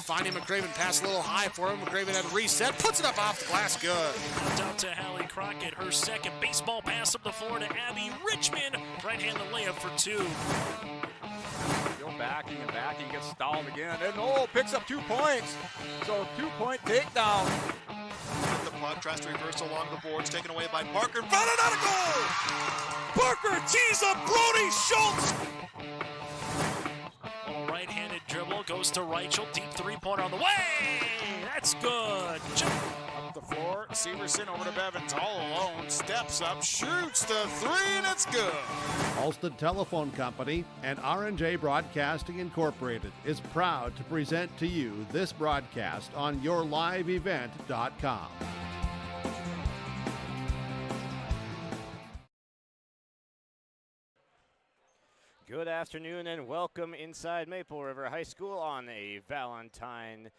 LaMoure finding McCraven, pass a little high for him. McCraven at a reset, puts it up off the glass, good. Out to Hallie Crockett, her second baseball pass up the floor to Abby Richmond. Right-handed layup for two. Still backing and backing, gets stalled again, and picks up 2 points. So 2-point takedown. The puck tries to reverse along the boards, taken away by Parker. Found it out of goal! Parker tees up Brody Schultz! Little right-handed dribble, goes to Reichel, deep three-pointer on the way! That's good. Up the floor, Severson over to Bevins, all alone, steps up, shoots the three, and it's good. Alston Telephone Company and R&J Broadcasting Incorporated is proud to present to you this broadcast on yourliveevent.com. Good afternoon and welcome inside Maple River High School on a Valentine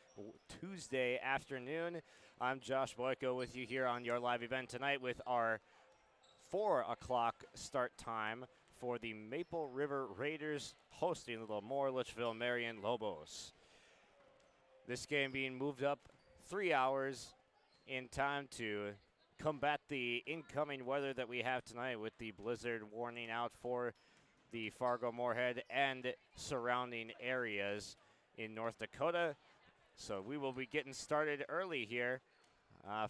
Tuesday afternoon. I'm Josh Boyko with you here on your live event tonight with our 4 o'clock start time for the Maple River Raiders hosting the LaMoure Litchville-Marion Lobos. This game being moved up 3 hours in time to combat the incoming weather that we have tonight with the blizzard warning out for the Fargo-Moorhead and surrounding areas in North Dakota. So we will be getting started early here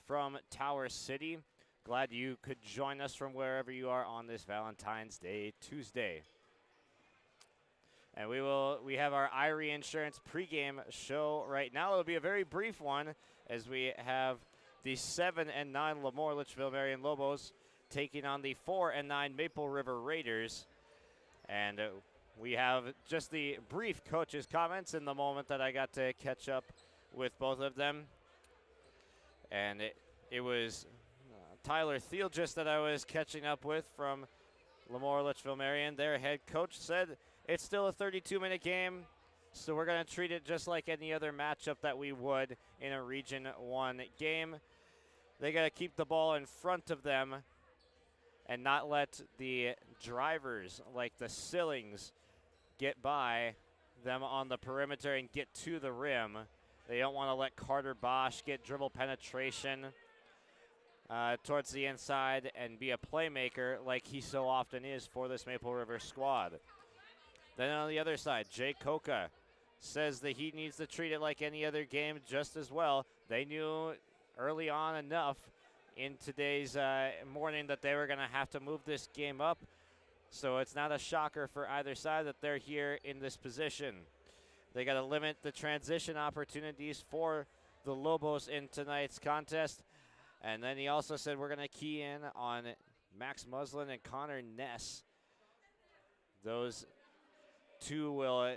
from Tower City. Glad you could join us from wherever you are on this Valentine's Day Tuesday. And we have our Irie Insurance pregame show right now. It'll be a very brief one as we have the 7-9 LaMoure Litchville-Marion Lobos taking on the 4-9 Maple River Raiders. And we have just the brief coach's comments in the moment that I got to catch up with both of them. And it was Tyler Thielgis that I was catching up with from LaMoure Litchville-Marion. Their head coach said it's still a 32-minute game, so we're going to treat it just like any other matchup that we would in a Region 1 game. They got to keep the ball in front of them and not let the drivers like the Sillings get by them on the perimeter and get to the rim. They don't want to let Carter Bosch get dribble penetration towards the inside and be a playmaker like he so often is for this Maple River squad. Then on the other side, Jay Coca says that he needs to treat it like any other game just as well. They knew early on enough in today's morning that they were going to have to move this game up. So it's not a shocker for either side that they're here in this position. They got to limit the transition opportunities for the Lobos in tonight's contest. And then he also said we're going to key in on Max Muslin and Connor Ness. Those two will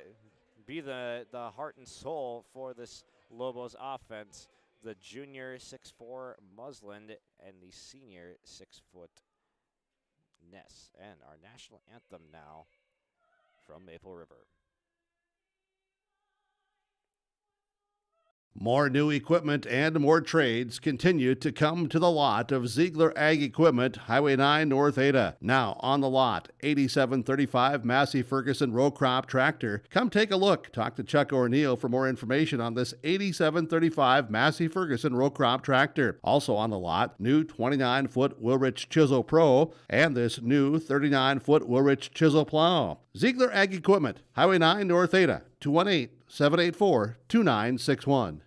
be the heart and soul for this Lobos offense. The junior 6'4" Muslin and the senior 6-foot Ness. And our national anthem now from Maple River. More new equipment and more trades continue to come to the lot of Ziegler Ag Equipment, Highway 9 North Ada. Now on the lot, 8735 Massey Ferguson row crop tractor. Come take a look. Talk to Chuck O'Neill for more information on this 8735 Massey Ferguson row crop tractor. Also on the lot, new 29-foot Wilrich Chisel Pro and this new 39-foot Wilrich Chisel Plow. Ziegler Ag Equipment, Highway 9 North Ada, 218-784-2961.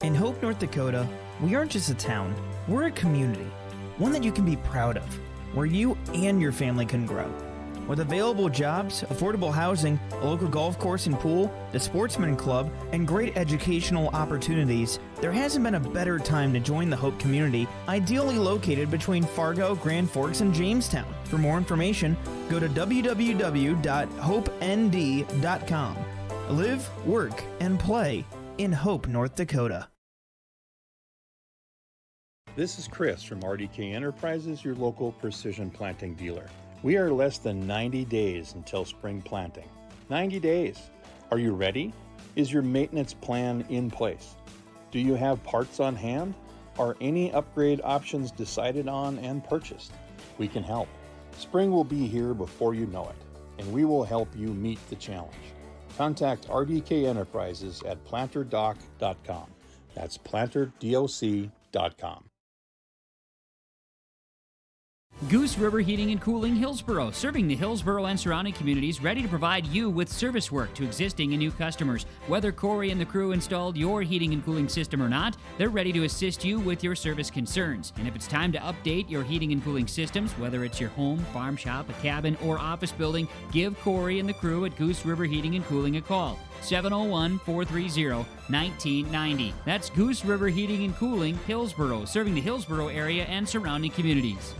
In Hope, North Dakota, we aren't just a town, we're a community, one that you can be proud of, where you and your family can grow. With available jobs, affordable housing, a local golf course and pool, the Sportsman Club, and great educational opportunities, there hasn't been a better time to join the Hope community, ideally located between Fargo, Grand Forks, and Jamestown. For more information, go to www.hopend.com. Live, work, and play in Hope, North Dakota. This is Chris from RDK Enterprises, your local precision planting dealer. We are less than 90 days until spring planting. 90 days. Are you ready? Is your maintenance plan in place? Do you have parts on hand? Are any upgrade options decided on and purchased? We can help. Spring will be here before you know it, and we will help you meet the challenge. Contact RDK Enterprises at planterdoc.com. That's planterdoc.com. Goose River Heating and Cooling, Hillsboro, serving the Hillsboro and surrounding communities, ready to provide you with service work to existing and new customers. Whether Corey and the crew installed your heating and cooling system or not, they're ready to assist you with your service concerns. And if it's time to update your heating and cooling systems, whether it's your home, farm shop, a cabin, or office building, give Corey and the crew at Goose River Heating and Cooling a call. 701-430-1990. That's Goose River Heating and Cooling, Hillsboro, serving the Hillsboro area and surrounding communities.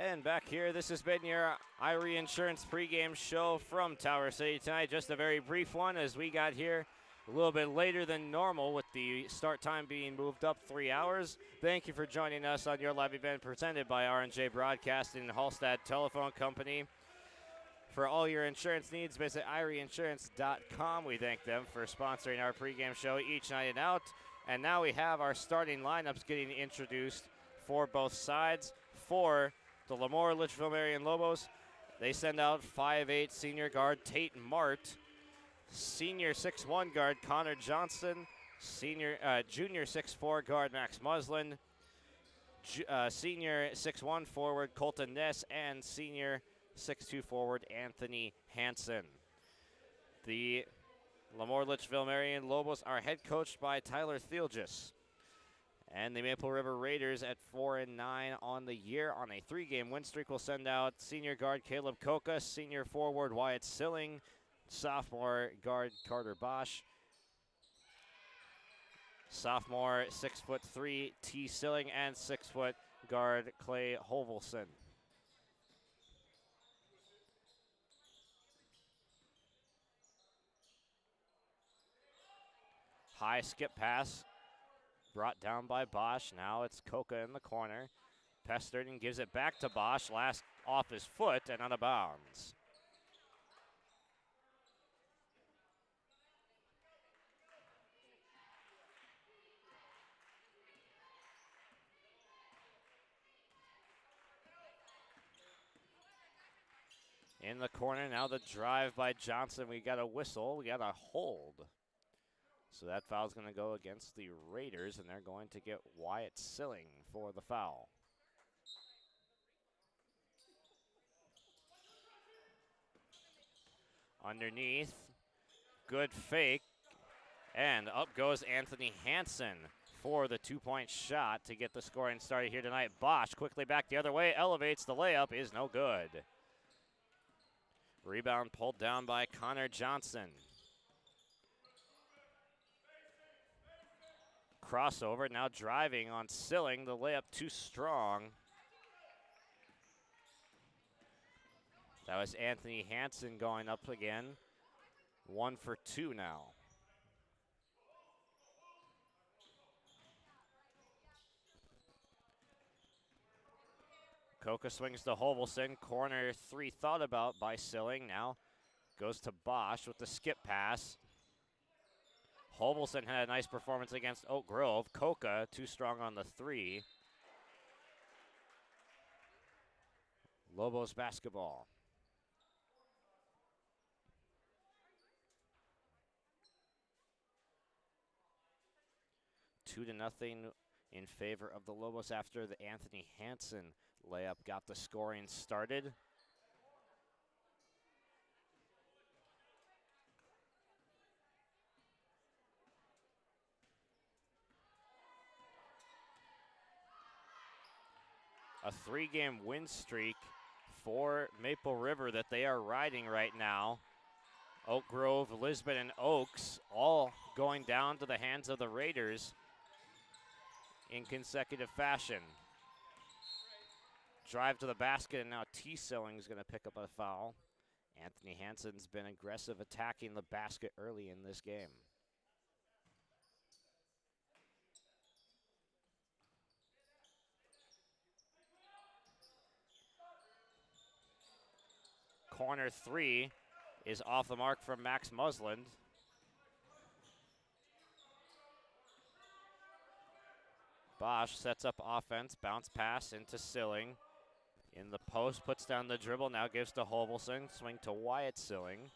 And back here, this has been your Irie Insurance pregame show from Tower City tonight. Just a very brief one as we got here a little bit later than normal with the start time being moved up 3 hours. Thank you for joining us on your live event presented by R&J Broadcasting and Hallstatt Telephone Company. For all your insurance needs, visit IrieInsurance.com. We thank them for sponsoring our pregame show each night and out. And now we have our starting lineups getting introduced for both sides. For the LaMoure Litchville-Marion Lobos, they send out 5'8" senior guard Tate Mart, senior 6'1" guard Connor Johnson, junior 6'4" guard Max Muslin, senior 6'1" forward Colton Ness, and senior 6'2" forward Anthony Hansen. The LaMoure Litchville-Marion Lobos are head coached by Tyler Thielgis. And the Maple River Raiders at 4-9 on the year on a 3-game win streak will send out senior guard Caleb Koka, senior forward Wyatt Silling, sophomore guard Carter Bosch, sophomore 6'3" T. Silling, and 6' guard Clay Hovelson. High skip pass. Brought down by Bosch. Now it's Koka in the corner. Pesterton gives it back to Bosch. Last off his foot and out of bounds. In the corner, now the drive by Johnson. We got a whistle. We got a hold. So that foul's going to go against the Raiders, and they're going to get Wyatt Silling for the foul. Underneath, good fake, and up goes Anthony Hansen for the two-point shot to get the scoring started here tonight. Bosch quickly back the other way, elevates the layup, is no good. Rebound pulled down by Connor Johnson. Crossover, now driving on Silling. The layup too strong. That was Anthony Hansen going up again. 1 for 2 now. Koka swings to Hovelson. Corner 3 thought about by Silling. Now goes to Bosch with the skip pass. Hovelson had a nice performance against Oak Grove. Koka too strong on the 3. Lobos basketball. Two to nothing in favor of the Lobos after the Anthony Hansen layup got the scoring started. A 3-game win streak for Maple River that they are riding right now. Oak Grove, Lisbon, and Oaks all going down to the hands of the Raiders in consecutive fashion. Drive to the basket, and now T. Silling is going to pick up a foul. Anthony Hansen's been aggressive attacking the basket early in this game. Corner 3 is off the mark from Max Muslin. Bosch sets up offense, bounce pass into Silling. In the post, puts down the dribble, now gives to Hovelson. Swing to Wyatt Silling.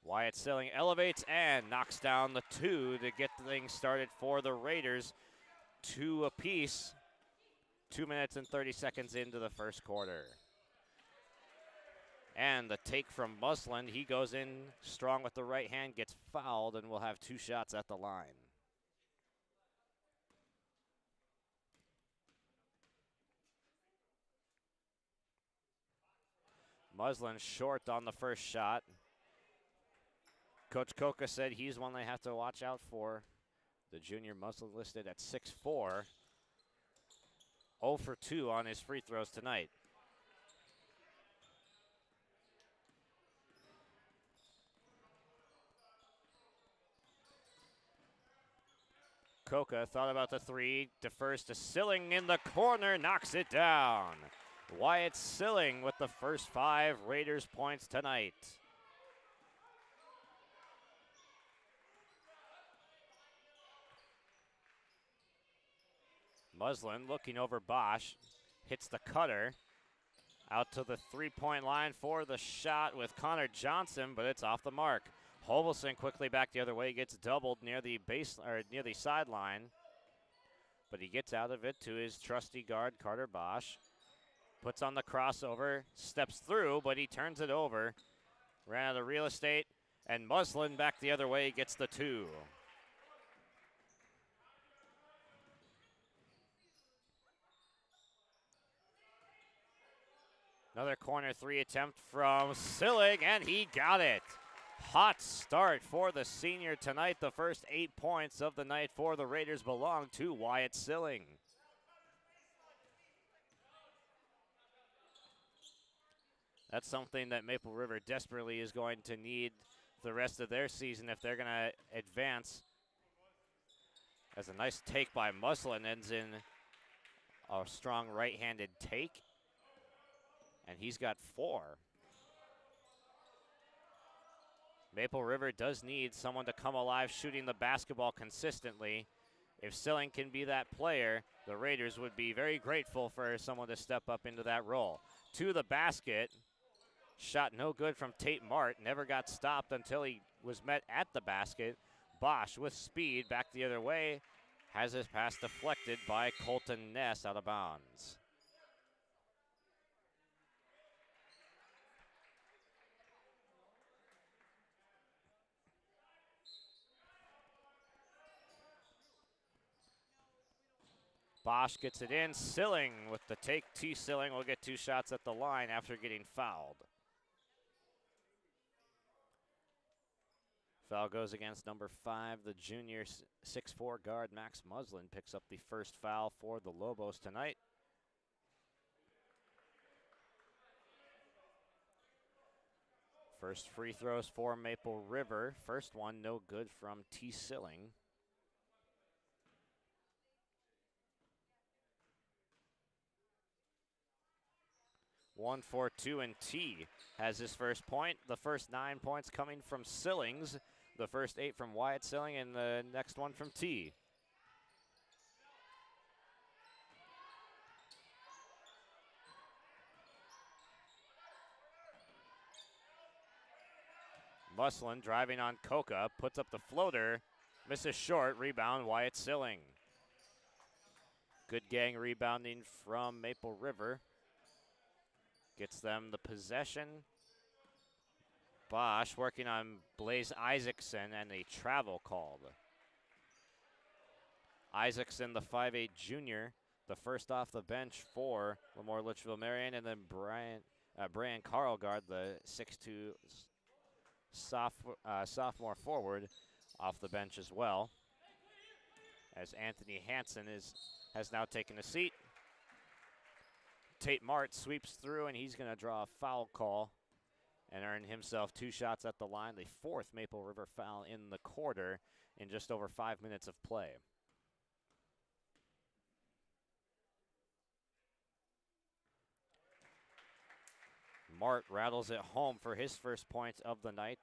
Wyatt Silling elevates and knocks down the 2 to get things started for the Raiders. 2 apiece. 2 minutes and 30 seconds into the first quarter. And the take from Muslin. He goes in strong with the right hand, gets fouled, and will have 2 shots at the line. Muslin short on the first shot. Coach Coca said he's one they have to watch out for. The junior Muslin listed at 6'4". 0 for 2 on his free throws tonight. Coca thought about the 3, defers to Silling in the corner, knocks it down. Wyatt Silling with the first 5 Raiders points tonight. Muslin looking over Bosch, hits the cutter. Out to the 3-point line for the shot with Connor Johnson, but it's off the mark. Hovelson quickly back the other way, gets doubled near the near the sideline, but he gets out of it to his trusty guard, Carter Bosch. Puts on the crossover, steps through, but he turns it over. Ran out of real estate, and Muslin back the other way gets the 2. Another corner 3 attempt from Silling, and he got it. Hot start for the senior tonight. The first 8 points of the night for the Raiders belong to Wyatt Silling. That's something that Maple River desperately is going to need the rest of their season if they're going to advance. As a nice take by Muslin ends in a strong right-handed take. And he's got 4. Maple River does need someone to come alive shooting the basketball consistently. If Silling can be that player, the Raiders would be very grateful for someone to step up into that role. To the basket. Shot no good from Tate Mart. Never got stopped until he was met at the basket. Bosch with speed back the other way. Has his pass deflected by Colton Ness out of bounds. Bosch gets it in. Silling with the take. T. Silling will get 2 shots at the line after getting fouled. Foul goes against number 5, the junior 6'4" guard Max Muslin picks up the first foul for the Lobos tonight. First free throws for Maple River. First one no good from T. Silling. One for 2, and T has his first point. The first 9 points coming from Sillings. The first 8 from Wyatt Silling, and the next one from T. Muslin driving on Coca, puts up the floater, misses short, rebound Wyatt Silling. Good gang rebounding from Maple River. Gets them the possession. Bosch working on Blaze Isaacson and a travel called. Isaacson, the 5'8" junior, the first off the bench for LaMoure Litchville-Marion, and then Brian Carlgard, the 6'2" sophomore forward, off the bench as well. As Anthony Hansen has now taken a seat. Tate Mart sweeps through, and he's going to draw a foul call and earn himself 2 shots at the line, the 4th Maple River foul in the quarter in just over 5 minutes of play. Mart rattles it home for his first points of the night.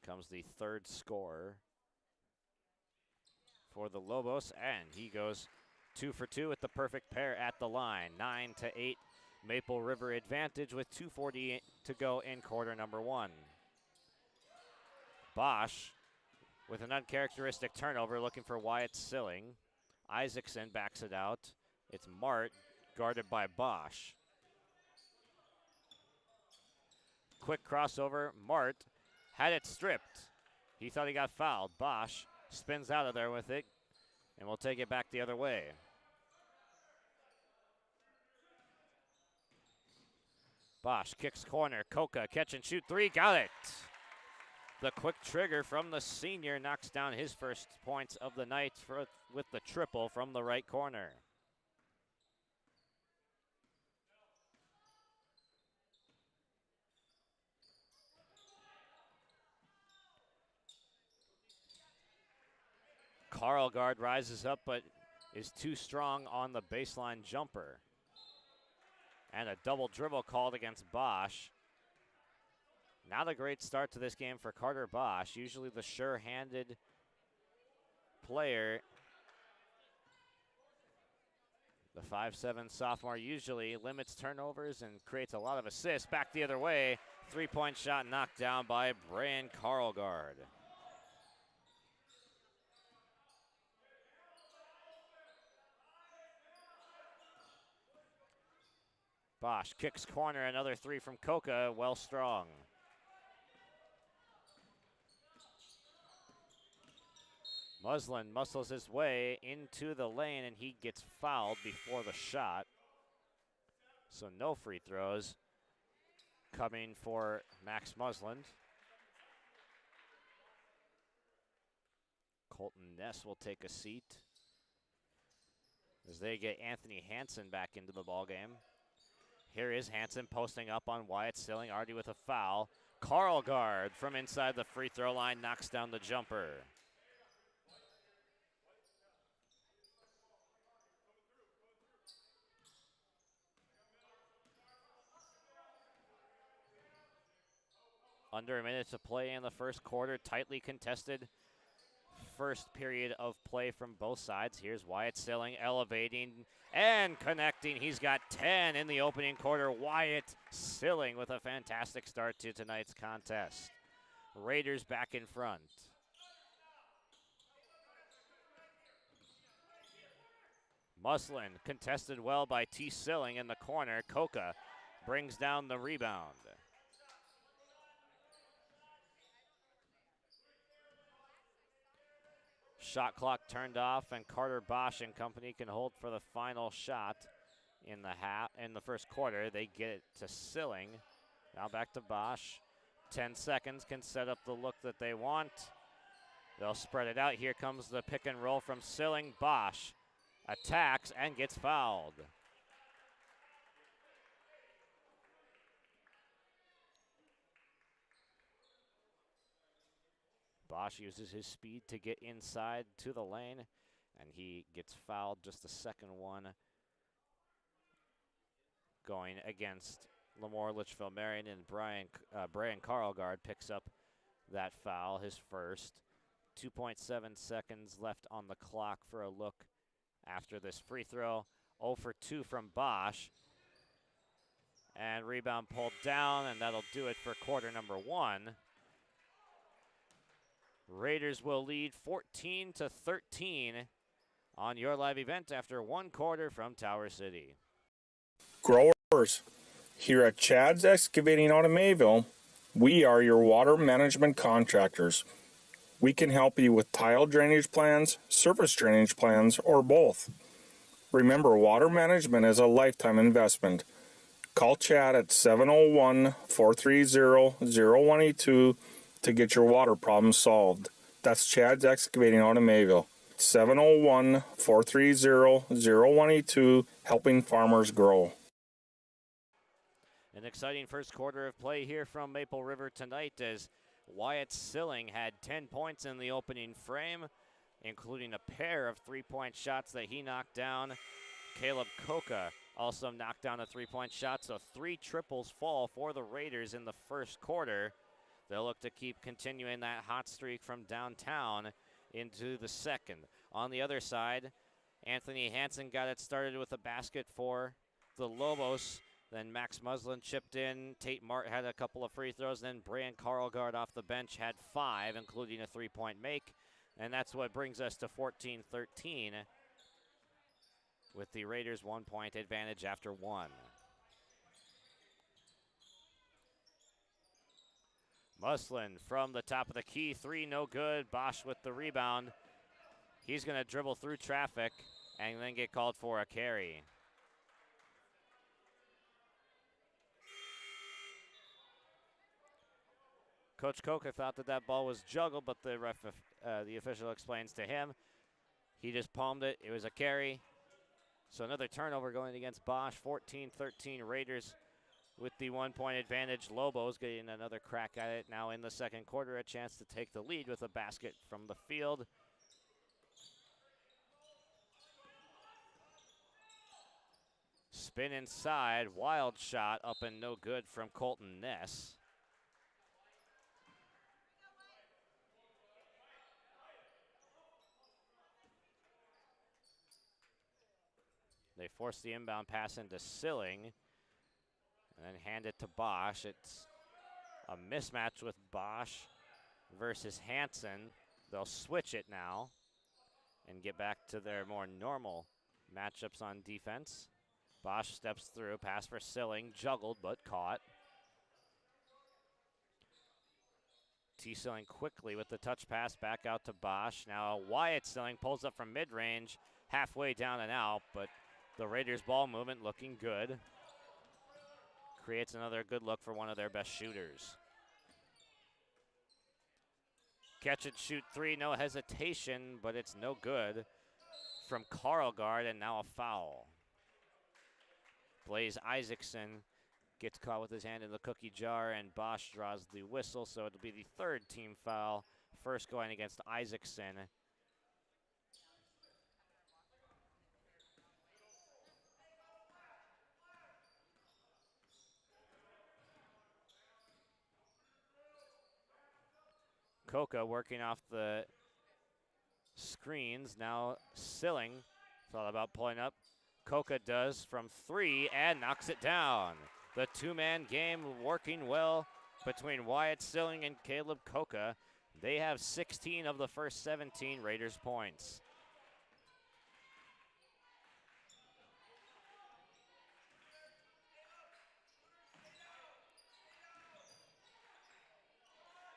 comes the third scorer for the Lobos, and he goes 2 for 2 with the perfect pair at the line. 9-8 Maple River advantage with 2:40 to go in quarter number 1. Bosch with an uncharacteristic turnover looking for Wyatt Silling. Isaacson backs it out. It's Mart guarded by Bosch. Quick crossover. Mart had it stripped. He thought he got fouled. Bosch spins out of there with it and will take it back the other way. Bosch kicks corner. Coca catch and shoot 3. Got it. The quick trigger from the senior knocks down his first points of the night with the triple from the right corner. Carlgard rises up but is too strong on the baseline jumper. And a double dribble called against Bosch. Not a great start to this game for Carter Bosch, usually the sure-handed player. The 5'7" sophomore usually limits turnovers and creates a lot of assists. Back the other way, 3-point shot knocked down by Brian Carlgard. Bosch kicks corner, another 3 from Coca, well strong. Muslin muscles his way into the lane and he gets fouled before the shot. So no free throws coming for Max Muslin. Colton Ness will take a seat as they get Anthony Hansen back into the ballgame. Here is Hansen posting up on Wyatt Silling, already with a foul. Carlgard from inside the free throw line knocks down the jumper. Under a minute to play in the first quarter. Tightly contested first period of play from both sides. Here's Wyatt Silling elevating and connecting. He's got 10 in the opening quarter. Wyatt Silling with a fantastic start to tonight's contest. Raiders back in front. Muslin contested well by T. Silling in the corner. Coca brings down the rebound. Shot clock turned off, and Carter Bosch and company can hold for the final shot in the first quarter. They get it to Silling. Now back to Bosch. 10 seconds can set up the look that they want. They'll spread it out. Here comes the pick and roll from Silling. Bosch attacks and gets fouled. Bosch uses his speed to get inside to the lane, and he gets fouled. Just the second one going against LaMoure, Litchville-Marion, and Brian Carlgard picks up that foul, his first. 2.7 seconds left on the clock for a look after this free throw. 0 for 2 from Bosch. And rebound pulled down, and that'll do it for quarter number 1. Raiders will lead 14-13 on your live event after one quarter from Tower City. Growers, here at Chad's Excavating out of Mayville, we are your water management contractors. We can help you with tile drainage plans, surface drainage plans, or both. Remember, water management is a lifetime investment. Call Chad at 701-430-0182 to get your water problem solved. That's Chad's Excavating out of Mayville. 701-430-0182, helping farmers grow. An exciting first quarter of play here from Maple River tonight as Wyatt Silling had 10 points in the opening frame, including a pair of three-point shots that he knocked down. Caleb Coca also knocked down a three-point shot, so 3 triples fall for the Raiders in the first quarter. They'll look to keep continuing that hot streak from downtown into the second. On the other side, Anthony Hansen got it started with a basket for the Lobos. Then Max Muslin chipped in. Tate Martin had a couple of free throws. Then Brian Carlgard off the bench had 5, including a 3-point make. And that's what brings us to 14-13 with the Raiders 1-point advantage after 1. Muslin from the top of the key. 3, no good. Bosch with the rebound. He's going to dribble through traffic and then get called for a carry. Coach Coca thought that ball was juggled, but the official explains to him he just palmed it. It was a carry. So another turnover going against Bosch. 14-13 Raiders with the 1-point advantage. Lobos getting another crack at it now in the second quarter. A chance to take the lead with a basket from the field. Spin inside. Wild shot up and no good from Colton Ness. They force the inbound pass into Silling and then hand it to Bosch. It's a mismatch with Bosch versus Hansen. They'll switch it now and get back to their more normal matchups on defense. Bosch steps through, pass for Silling, juggled but caught. T. Silling quickly with the touch pass back out to Bosch. Now Wyatt Silling pulls up from mid-range, halfway down and out, but the Raiders' ball movement looking good. Creates another good look for one of their best shooters. Catch and shoot 3, no hesitation, but it's no good from Carlgard, and now a foul. Blaze Isaacson gets caught with his hand in the cookie jar, and Bosch draws the whistle, so it'll be the 3rd team foul. First going against Isaacson. Coca working off the screens. Now Silling thought about pulling up. Coca does from 3 and knocks it down. The 2-man game working well between Wyatt Silling and Caleb Coca. They have 16 of the first 17 Raiders points.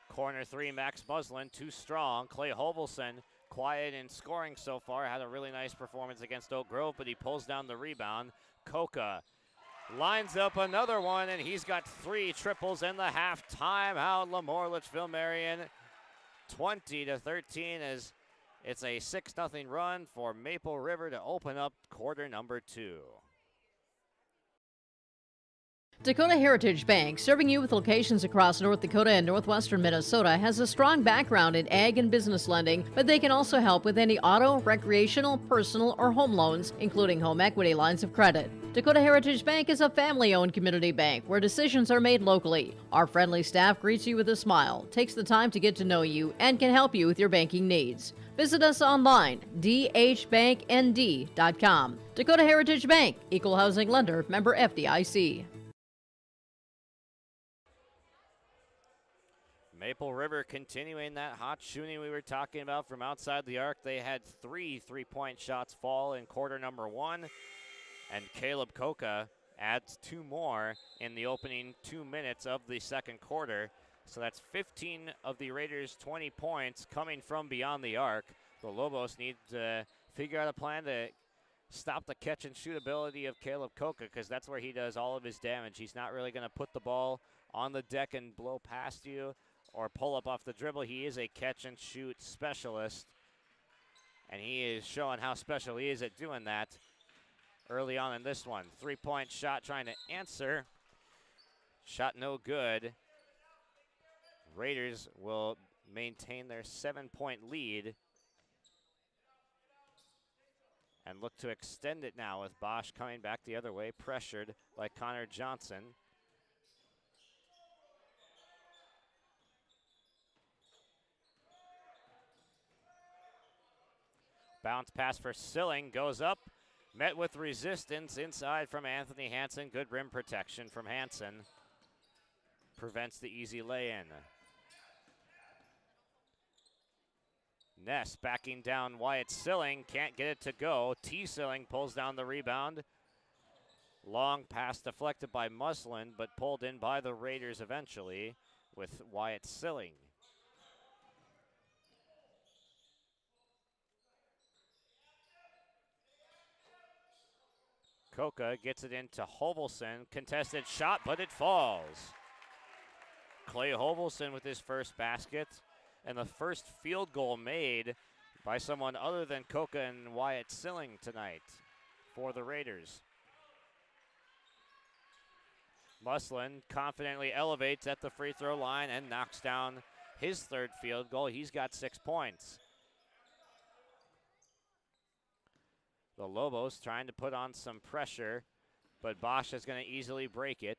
Corner 3, Max Muslin, too strong. Clay Hovelson, quiet in scoring so far, had a really nice performance against Oak Grove, but he pulls down the rebound. Coca lines up another one, and he's got 3 triples in the half. Timeout, LaMoure, Litchville-Marion, 20-13 as it's a 6-0 run for Maple River to open up quarter number 2. Dakota Heritage Bank, serving you with locations across North Dakota and northwestern Minnesota, has a strong background in ag and business lending, but they can also help with any auto, recreational, personal, or home loans, including home equity lines of credit. Dakota Heritage Bank is a family-owned community bank where decisions are made locally. Our friendly staff greets you with a smile, takes the time to get to know you, and can help you with your banking needs. Visit us online, dhbanknd.com. Dakota Heritage Bank, equal housing lender, member FDIC. Maple River continuing that hot shooting we were talking about from outside the arc. They had 3 3-point shots fall in quarter number 1, and Caleb Coca adds 2 more in the opening 2 minutes of the second quarter. So that's 15 of the Raiders' 20 points coming from beyond the arc. The Lobos need to figure out a plan to stop the catch and shoot ability of Caleb Coca, because that's where he does all of his damage. He's not really going to put the ball on the deck and blow past you or pull up off the dribble. He is a catch and shoot specialist, and he is showing how special he is at doing that early on in this one. 3-point shot trying to answer. Shot no good. Raiders will maintain their 7-point lead and look to extend it now with Bosch coming back the other way, pressured by Connor Johnson. Bounce pass for Silling goes up, met with resistance inside from Anthony Hansen. Good rim protection from Hansen. Prevents the easy lay-in. Ness backing down Wyatt Silling, can't get it to go. T. Silling pulls down the rebound. Long pass deflected by Muslin, but pulled in by the Raiders eventually with Wyatt Silling. Koka gets it into Hovelson. Contested shot, but it falls. Clay Hovelson with his first basket and the first field goal made by someone other than Koka and Wyatt Silling tonight for the Raiders. Muslin confidently elevates at the free throw line and knocks down his third field goal. He's got 6 points. The Lobos trying to put on some pressure, but Bosch is going to easily break it,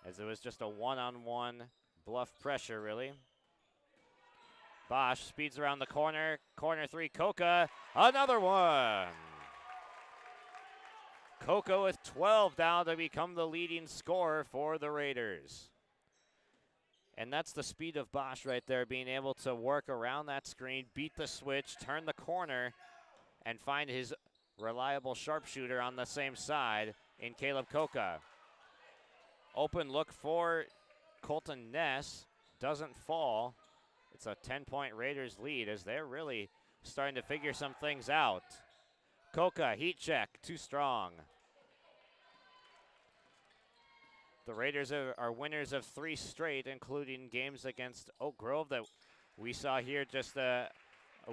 as it was just a one-on-one bluff pressure, really. Bosch speeds around the corner. Corner three, Koka. Another one. Koka with 12 now to become the leading scorer for the Raiders. And that's the speed of Bosch right there, being able to work around that screen, beat the switch, turn the corner, and find his reliable sharpshooter on the same side in Caleb Koka. Open look for Colton Ness. Doesn't fall. It's a 10-point Raiders lead as they're really starting to figure some things out. Koka, heat check, too strong. The Raiders are winners of 3 straight, including games against Oak Grove that we saw here just a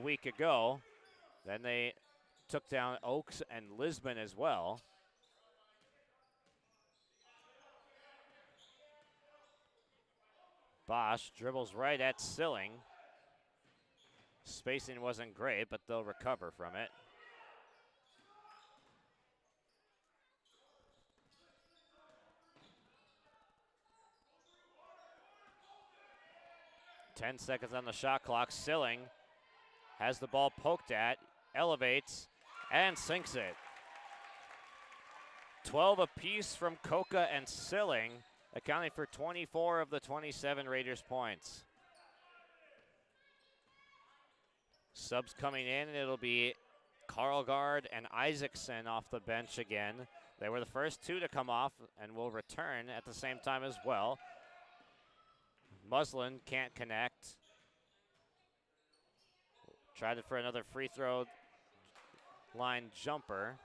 week ago. Then they took down Oaks and Lisbon as well. Bosch dribbles right at Silling. Spacing wasn't great, but they'll recover from it. Ten seconds on the shot clock. Silling has the ball poked at, elevates, and sinks it. 12 apiece from Koka and Silling, accounting for 24 of the 27 Raiders points. Subs coming in, and it'll be Karlgaard and Isaacson off the bench again. They were the first 2 to come off and will return at the same time as well. Muslin can't connect. Tried it for another free throw line jumper.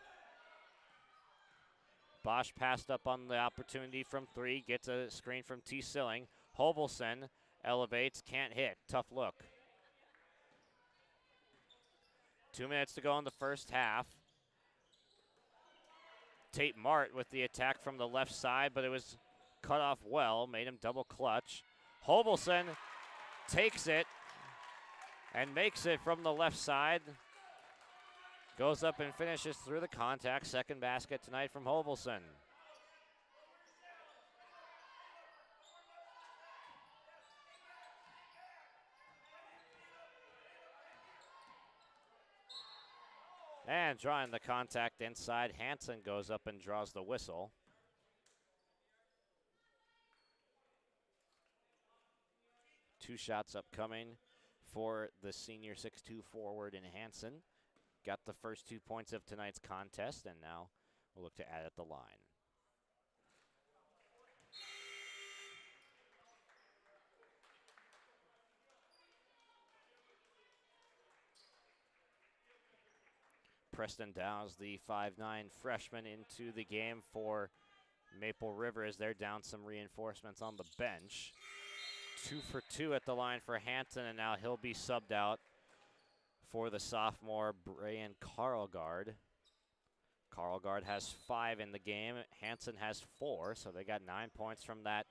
Bosch passed up on the opportunity from 3, gets a screen from T. Silling. Hovelson elevates, can't hit, tough look. 2 minutes to go in the first half. Tate Mart with the attack from the left side, but it was cut off well, made him double clutch. Hovelson takes it and makes it from the left side. Goes up and finishes through the contact. Second basket tonight from Hovelson. And drawing the contact inside, Hansen goes up and draws the whistle. Two shots upcoming for the senior 6'2" forward in Hansen. Got the first 2 points of tonight's contest, and now we'll look to add at the line. Preston Dow's the 5'9" freshman into the game for Maple River as they're down some reinforcements on the bench. 2 for 2 at the line for Hansen, and now he'll be subbed out for the sophomore Brian Karlgaard. Karlgaard has 5 in the game. Hansen has 4, so they got 9 points from that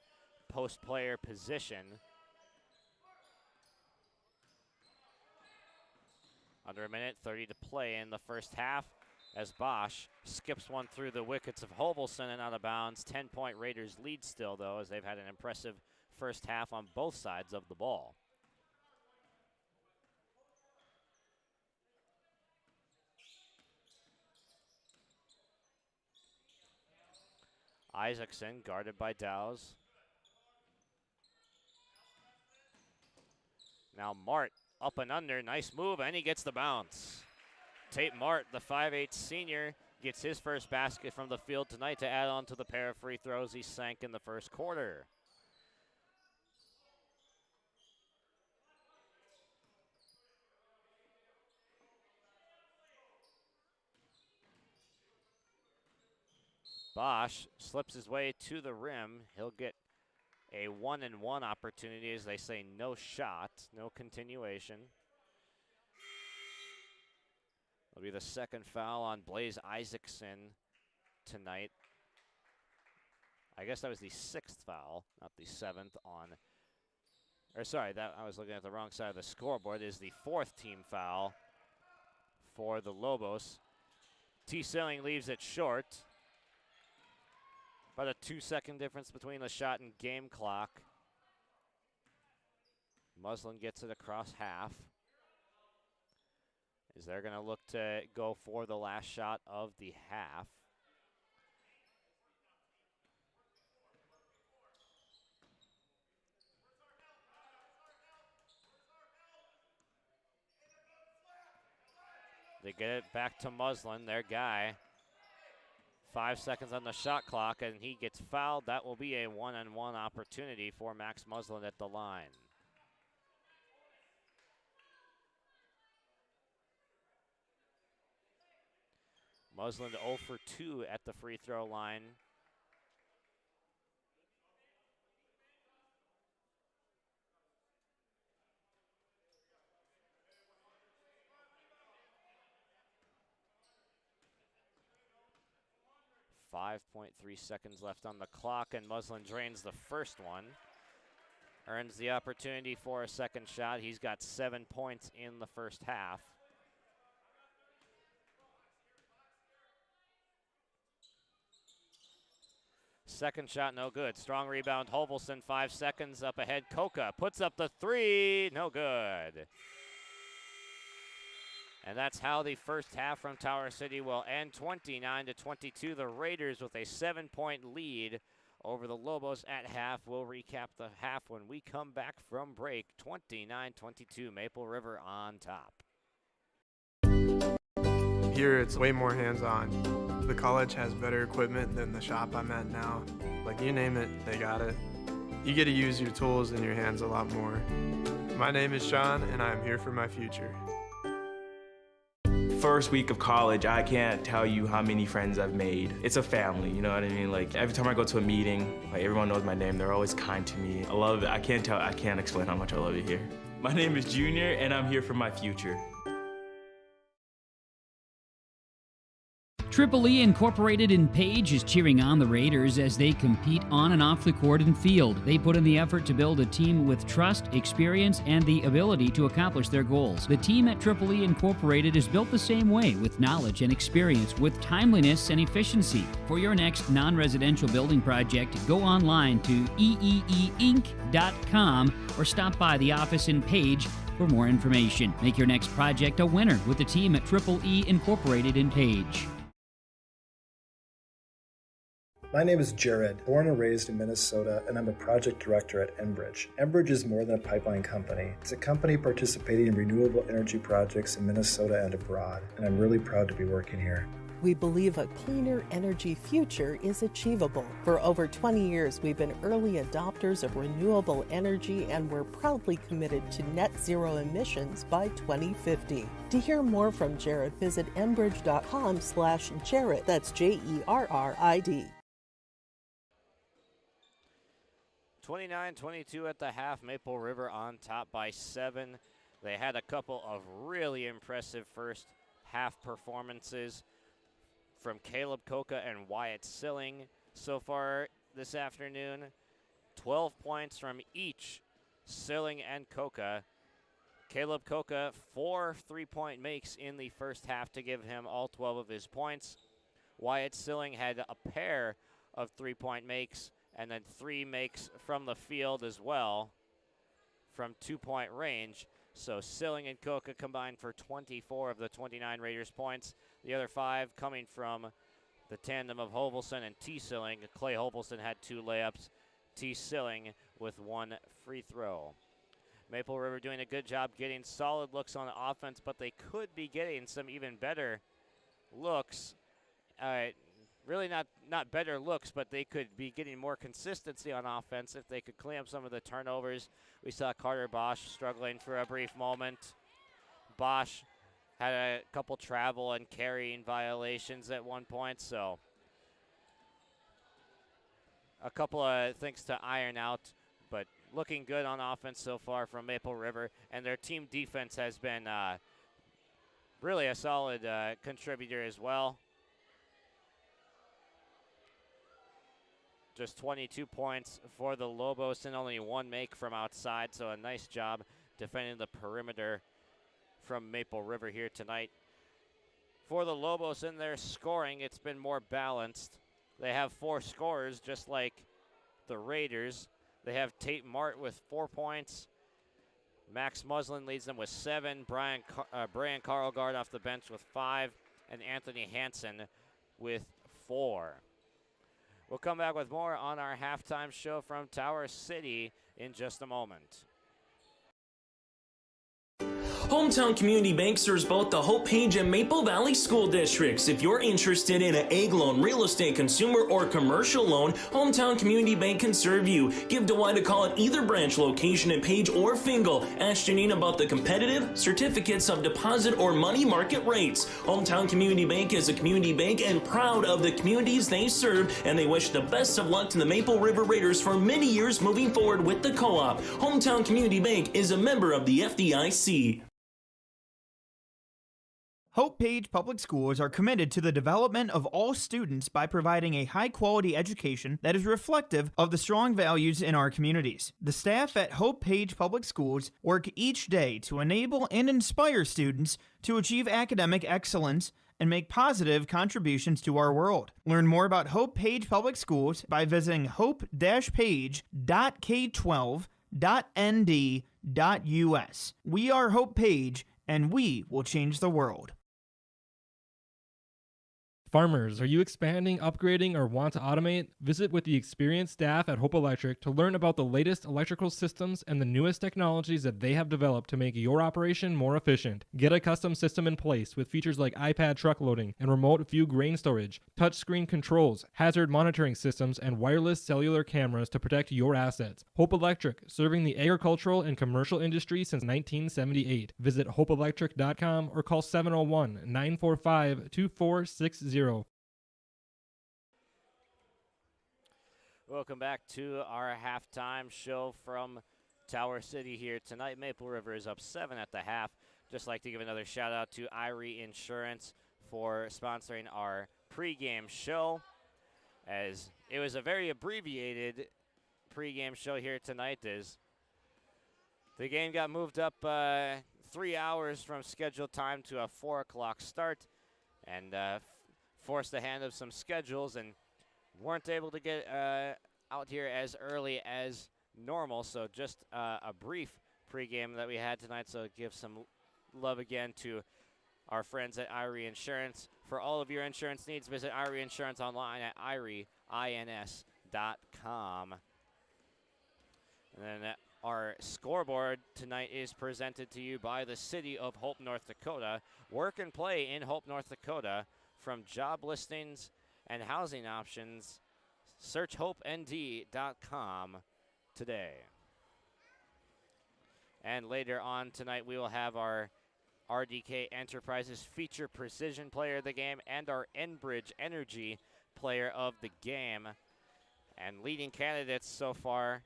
post player position. Under a minute, 30 to play in the first half as Bosch skips one through the wickets of Hovelson and out of bounds. 10-point Raiders lead still, though, as they've had an impressive first half on both sides of the ball. Isaacson guarded by Dowse. Now Mart up and under, nice move, and he gets the bounce. Tate Mart, the 5'8 senior, gets his first basket from the field tonight to add on to the pair of free throws he sank in the first quarter. Bosch slips his way to the rim. He'll get a 1-and-1 opportunity, as they say, no shot, no continuation. It'll be the second foul on Blaze Isaacson tonight. I guess that was the 6th foul, not the 7th on, or sorry, that I was looking at the wrong side of the scoreboard. It is the 4th team foul for the Lobos. T. Selling leaves it short. About a 2-second difference between the shot and game clock. Muslin gets it across half. Is they're going to look to go for the last shot of the half. They get it back to Muslin, their guy. 5 seconds on the shot clock, and he gets fouled. That will be a 1-on-1 opportunity for Max Muslin at the line. Muslin 0 for 2 at the free throw line. .3 seconds left on the clock, and Muslin drains the first one. Earns the opportunity for a second shot. He's got 7 points in the first half. Second shot, no good. Strong rebound, Hovelson, 5 seconds up ahead. Coca puts up the 3, no good. And that's how the first half from Tower City will end, 29-22. The Raiders with a 7-point lead over the Lobos at half. We'll recap the half when we come back from break. 29-22, Maple River on top. Here it's way more hands-on. The college has better equipment than the shop I'm at now. Like, you name it, they got it. You get to use your tools and your hands a lot more. My name is Sean, and I'm here for my future. First week of college, I can't tell you how many friends I've made. It's a family, you know what I mean? Like, every time I go to a meeting, like, everyone knows my name. They're always kind to me. I love it. I can't explain how much I love it here. My name is Junior, and I'm here for my future. Triple E Incorporated in Page is cheering on the Raiders as they compete on and off the court and field. They put in the effort to build a team with trust, experience, and the ability to accomplish their goals. The team at Triple E Incorporated is built the same way, with knowledge and experience, with timeliness and efficiency. For your next non-residential building project, go online to eeeinc.com or stop by the office in Page for more information. Make your next project a winner with the team at Triple E Incorporated in Page. My name is Jared, born and raised in Minnesota, and I'm a project director at Enbridge. Enbridge is more than a pipeline company. It's a company participating in renewable energy projects in Minnesota and abroad, and I'm really proud to be working here. We believe a cleaner energy future is achievable. For over 20 years, we've been early adopters of renewable energy, and we're proudly committed to net zero emissions by 2050. To hear more from Jared, visit enbridge.com/Jared. That's Jerrid. 29-22 at the half. Maple River on top by 7. They had a couple of really impressive first half performances from Caleb Coca and Wyatt Silling so far this afternoon. 12 points from each Silling and Coca. Caleb Coca, 4 3-point makes in the first half to give him all 12 of his points. Wyatt Silling had a pair of 3-point makes and then 3 makes from the field as well from 2-point range. So Silling and Coca combined for 24 of the 29 Raiders points. The other 5 coming from the tandem of Hovelson and T-Silling. Clay Hovelson had 2 layups. T-Silling with 1 free throw. Maple River doing a good job getting solid looks on offense, but they could be getting some even better looks. Really not better looks, but they could be getting more consistency on offense if they could clean up some of the turnovers. We saw Carter Bosch struggling for a brief moment. Bosch had a couple travel and carrying violations at one point, so a couple of things to iron out, but looking good on offense so far from Maple River, and their team defense has been really a solid contributor as well. Just 22 points for the Lobos and only 1 make from outside, so a nice job defending the perimeter from Maple River here tonight. For the Lobos in their scoring, it's been more balanced. They have 4 scorers, just like the Raiders. They have Tate Mart with 4 points. Max Muslin leads them with 7. Brian Carlgard off the bench with 5. And Anthony Hansen with 4. We'll come back with more on our halftime show from Tower City in just a moment. Hometown Community Bank serves both the Hope Page and Maple Valley school districts. If you're interested in an egg loan, real estate, consumer, or commercial loan, Hometown Community Bank can serve you. Give Dwight a call at either branch location in Page or Fingal. Ask Janine about the competitive certificates of deposit or money market rates. Hometown Community Bank is a community bank and proud of the communities they serve, and they wish the best of luck to the Maple River Raiders for many years moving forward with the co-op. Hometown Community Bank is a member of the FDIC. Hope Page Public Schools are committed to the development of all students by providing a high-quality education that is reflective of the strong values in our communities. The staff at Hope Page Public Schools work each day to enable and inspire students to achieve academic excellence and make positive contributions to our world. Learn more about Hope Page Public Schools by visiting hope-page.k12.nd.us. We are Hope Page, and we will change the world. Farmers, are you expanding, upgrading, or want to automate? Visit with the experienced staff at Hope Electric to learn about the latest electrical systems and the newest technologies that they have developed to make your operation more efficient. Get a custom system in place with features like iPad truck loading and remote view grain storage, touchscreen controls, hazard monitoring systems, and wireless cellular cameras to protect your assets. Hope Electric, serving the agricultural and commercial industry since 1978. Visit hopeelectric.com or call 701-945-2460. Welcome back to our halftime show from Tower City here tonight. Maple River is up 7 at the half. Just like to give another shout out to Irie Insurance for sponsoring our pregame show, as it was a very abbreviated pregame show here tonight, as the game got moved up 3 hours from scheduled time to a 4 o'clock start, and forced the hand of some schedules and weren't able to get out here as early as normal. So just a brief pregame that we had tonight. So give some love again to our friends at Irie Insurance. For all of your insurance needs, visit Irie Insurance online at irieins.com. And then our scoreboard tonight is presented to you by the City of Hope, North Dakota. Work and play in Hope, North Dakota. From job listings and housing options, search hopeND.com today. And later on tonight, we will have our RDK Enterprises feature precision player of the game and our Enbridge Energy player of the game. And leading candidates so far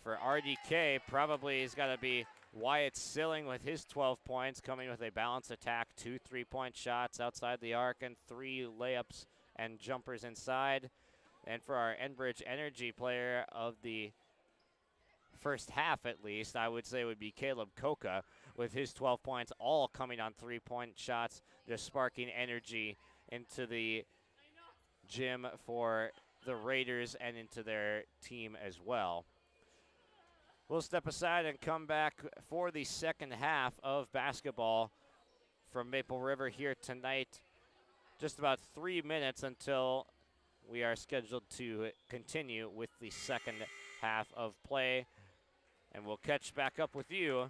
for RDK probably is got to be Wyatt Silling with his 12 points, coming with a balanced attack, 2 3-point shots outside the arc and 3 layups and jumpers inside. And for our Enbridge Energy player of the first half, at least, I would say would be Caleb Coca with his 12 points, all coming on 3-point shots, just sparking energy into the gym for the Raiders and into their team as well. We'll step aside and come back for the second half of basketball from Maple River here tonight just about 3 minutes until we are scheduled to continue with the second half of play. And we'll catch back up with you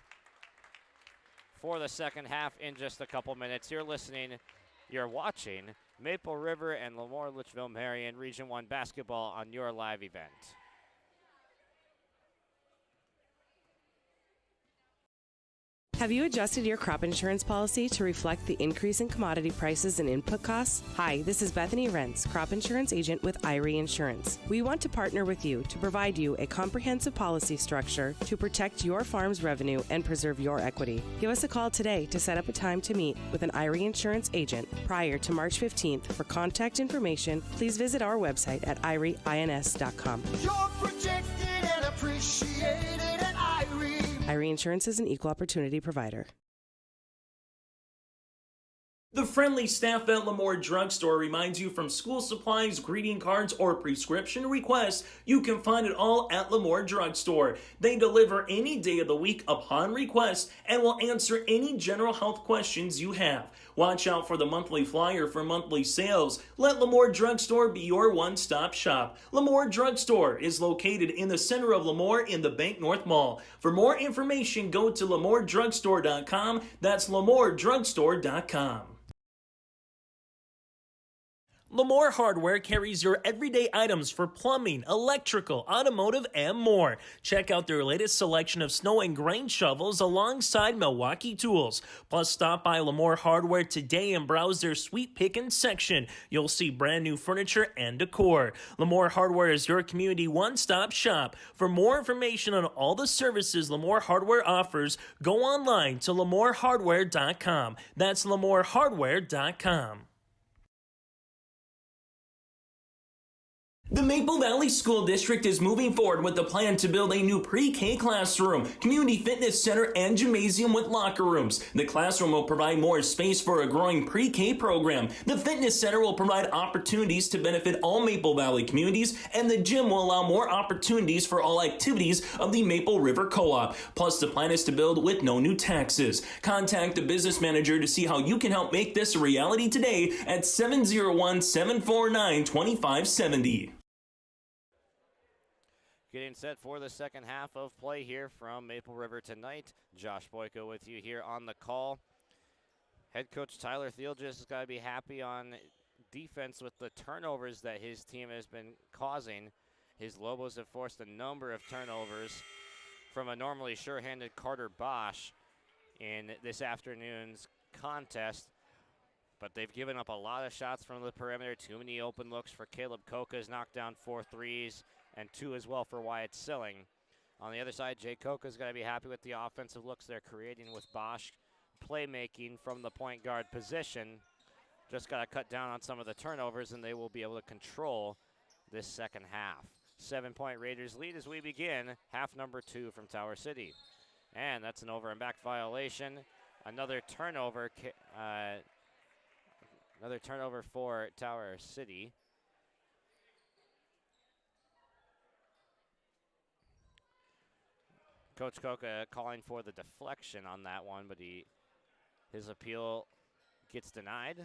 for the second half in just a couple minutes. You're watching Maple River and LaMoure Litchville-Marion Region 1 basketball on your live event. Have you adjusted your crop insurance policy to reflect the increase in commodity prices and input costs? Hi, this is Bethany Rentz, crop insurance agent with IRE Insurance. We want to partner with you to provide you a comprehensive policy structure to protect your farm's revenue and preserve your equity. Give us a call today to set up a time to meet with an IRE Insurance agent prior to March 15th. For contact information, please visit our website at ireins.com. You're protected and appreciated at IRE. IRE Insurance is an equal opportunity provider. The friendly staff at LaMoure Drugstore reminds you from school supplies, greeting cards, or prescription requests, you can find it all at LaMoure Drugstore. They deliver any day of the week upon request and will answer any general health questions you have. Watch out for the monthly flyer for monthly sales. Let LaMoure Drugstore be your one-stop shop. LaMoure Drugstore is located in the center of LaMoure in the Bank North Mall. For more information, go to LaMoureDrugstore.com. That's LaMoureDrugstore.com. LaMoure Hardware carries your everyday items for plumbing, electrical, automotive, and more. Check out their latest selection of snow and grain shovels alongside Milwaukee tools. Plus, stop by LaMoure Hardware today and browse their sweet pickin' section. You'll see brand new furniture and decor. LaMoure Hardware is your community one-stop shop. For more information on all the services LaMoure Hardware offers, go online to LaMoureHardware.com. That's LaMoureHardware.com. The Maple Valley School District is moving forward with the plan to build a new pre-K classroom, community fitness center, and gymnasium with locker rooms. The classroom will provide more space for a growing pre-K program. The fitness center will provide opportunities to benefit all Maple Valley communities, and the gym will allow more opportunities for all activities of the Maple River Co-op. Plus, the plan is to build with no new taxes. Contact the business manager to see how you can help make this a reality today at 701-749-2570. Getting set for the second half of play here from Maple River tonight. Josh Boyko with you here on the call. Head coach Tyler Thiel just has got to be happy on defense with the turnovers that his team has been causing. His Lobos have forced a number of turnovers from a normally sure-handed Carter Bosch in this afternoon's contest. But they've given up a lot of shots from the perimeter. Too many open looks for Caleb Koka's knocked down 4 threes. And 2 as well for Wyatt Silling. On the other side, Jay Koka's got to be happy with the offensive looks they're creating with Bosch playmaking from the point guard position. Just got to cut down on some of the turnovers, and they will be able to control this second half. 7-point Raiders lead as we begin half number 2 from Tower City. And that's an over and back violation. Another turnover for Tower City. Coach Koka calling for the deflection on that one, but his appeal gets denied.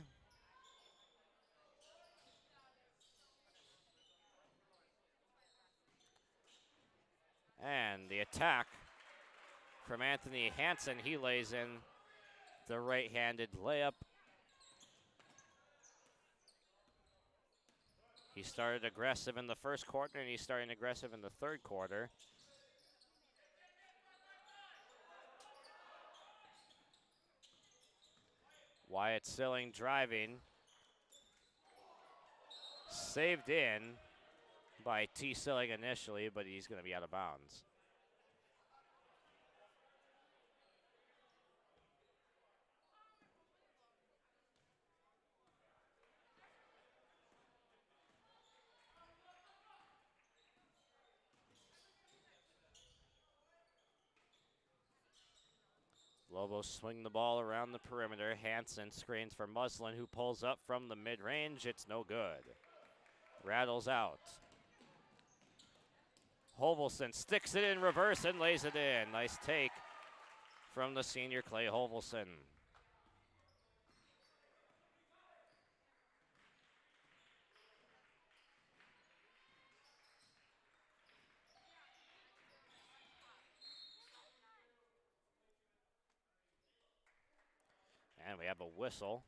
And the attack from Anthony Hansen. He lays in the right-handed layup. He started aggressive in the first quarter, and he's starting aggressive in the third quarter. Wyatt Silling driving. Saved in by T. Silling initially, but he's going to be out of bounds. Lobos swing the ball around the perimeter. Hansen screens for Muslin, who pulls up from the mid-range. It's no good. Rattles out. Hovelson sticks it in reverse and lays it in. Nice take from the senior Clay Hovelson. And we have a whistle.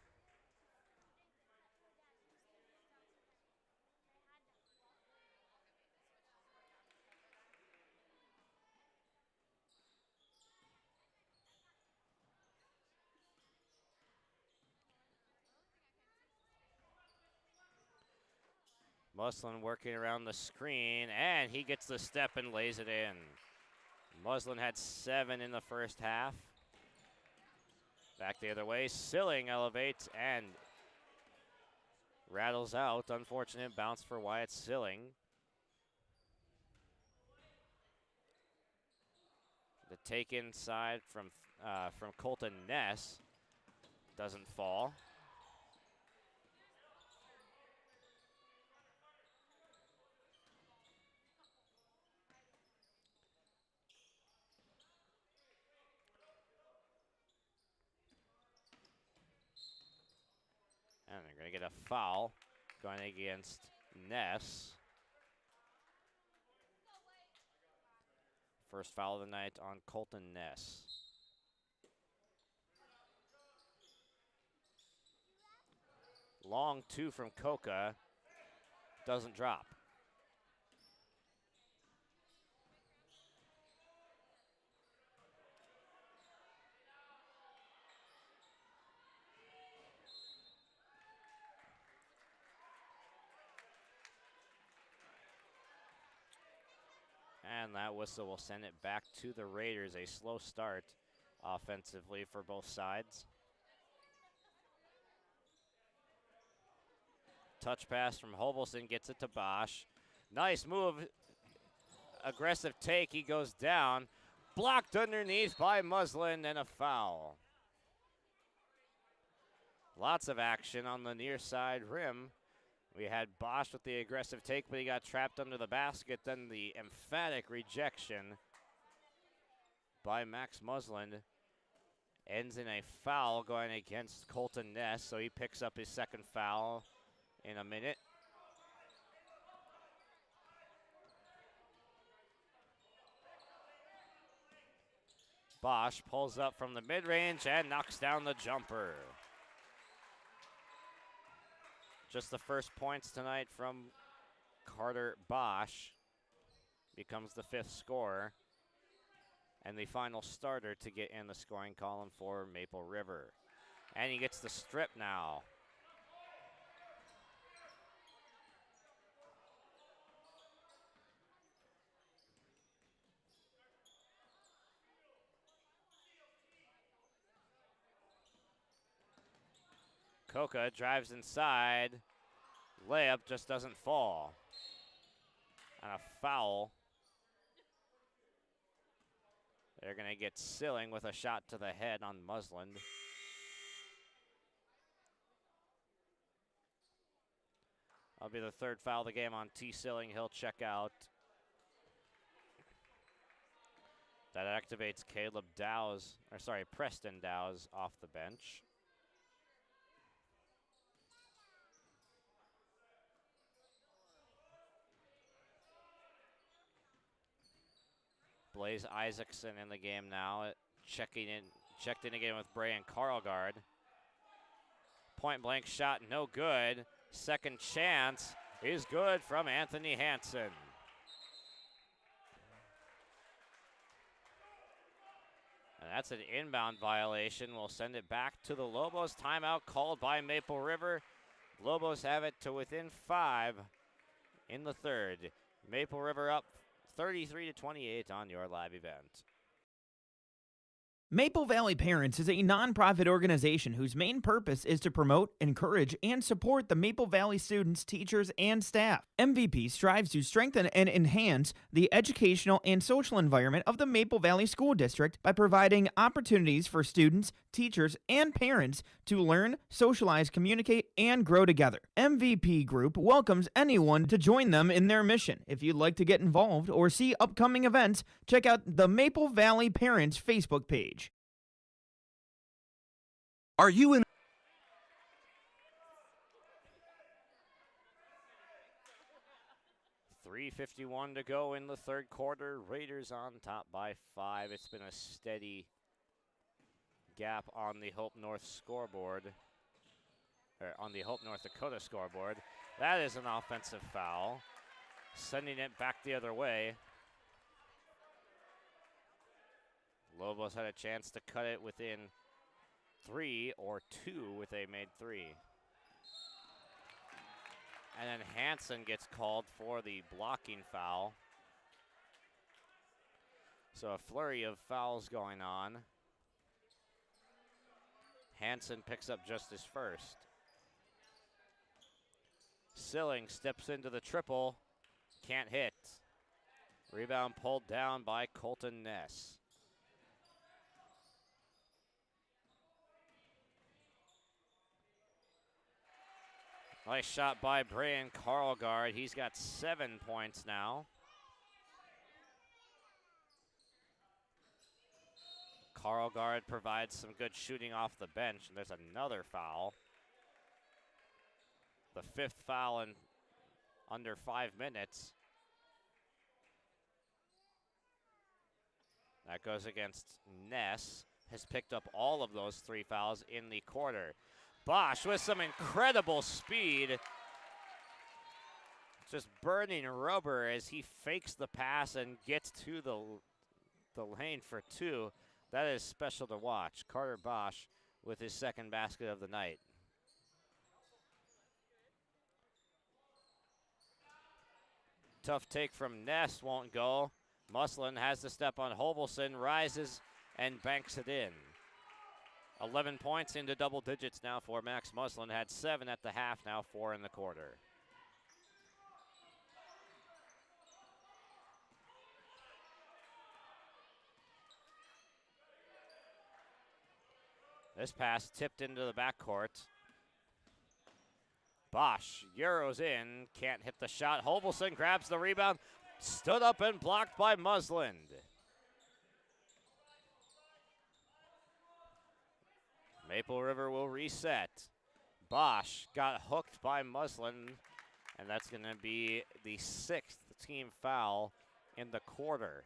Muslin working around the screen, and he gets the step and lays it in. Muslin had 7 in the first half. Back the other way, Silling elevates and rattles out. Unfortunate bounce for Wyatt Silling. The take inside from Colton Ness doesn't fall. And they're going to get a foul going against Ness. First foul of the night on Colton Ness. Long 2 from Coca. Doesn't drop. And that whistle will send it back to the Raiders. A slow start offensively for both sides. Touch pass from Hovelson gets it to Bosch. Nice move. Aggressive take. He goes down. Blocked underneath by Muslin and a foul. Lots of action on the near side rim. We had Bosch with the aggressive take, but he got trapped under the basket. Then the emphatic rejection by Max Muslin ends in a foul going against Colton Ness, so he picks up his second foul in a minute. Bosch pulls up from the mid-range and knocks down the jumper. Just the first points tonight from Carter Bosch. Becomes the 5th scorer and the final starter to get in the scoring column for Maple River. And he gets the strip now. Coca drives inside. Layup just doesn't fall. And a foul. They're going to get Silling with a shot to the head on Muslin. That'll be the 3rd foul of the game on T. Silling. He'll check out. That activates Preston Dow's off the bench. Blaze Isaacson in the game now, checked in again with Bray and Karlgaard. Point blank shot, no good. Second chance is good from Anthony Hansen. And that's an inbound violation. We'll send it back to the Lobos. Timeout called by Maple River. Lobos have it to within 5 in the 3rd. Maple River up 33-28 on your live event. Maple Valley Parents is a nonprofit organization whose main purpose is to promote, encourage, and support the Maple Valley students, teachers, and staff. MVP strives to strengthen and enhance the educational and social environment of the Maple Valley School District by providing opportunities for students, teachers, and parents to learn, socialize, communicate, and grow together. MVP Group welcomes anyone to join them in their mission. If you'd like to get involved or see upcoming events, check out the Maple Valley Parents Facebook page. Are you in? 3:51 to go in the 3rd quarter. Raiders on top by 5. It's been a steady gap on the Hope North scoreboard, or on the Hope North Dakota scoreboard. That is an offensive foul, sending it back the other way. Lobos had a chance to cut it within 3 or 2 if they made 3. And then Hansen gets called for the blocking foul. So a flurry of fouls going on. Hansen picks up just his first. Silling steps into the triple, can't hit. Rebound pulled down by Colton Ness. Nice shot by Brian Karlgaard. He's got 7 points now. Karlgaard provides some good shooting off the bench, and there's another foul. The 5th foul in under 5 minutes. That goes against Ness. Has picked up all of those 3 fouls in the quarter. Bosch with some incredible speed. Just burning rubber as he fakes the pass and gets to the lane for 2. That is special to watch. Carter Bosch with his 2nd basket of the night. Tough take from Ness, won't go. Muslin has the step on Hovelson, rises and banks it in. 11 points into double digits now for Max Muslin. Had 7 at the half, now 4 in the quarter. This pass tipped into the backcourt. Bosch euros in, can't hit the shot. Hovelson grabs the rebound, stood up and blocked by Muslin. Maple River will reset. Bosch got hooked by Muslin, and that's going to be the 6th team foul in the quarter.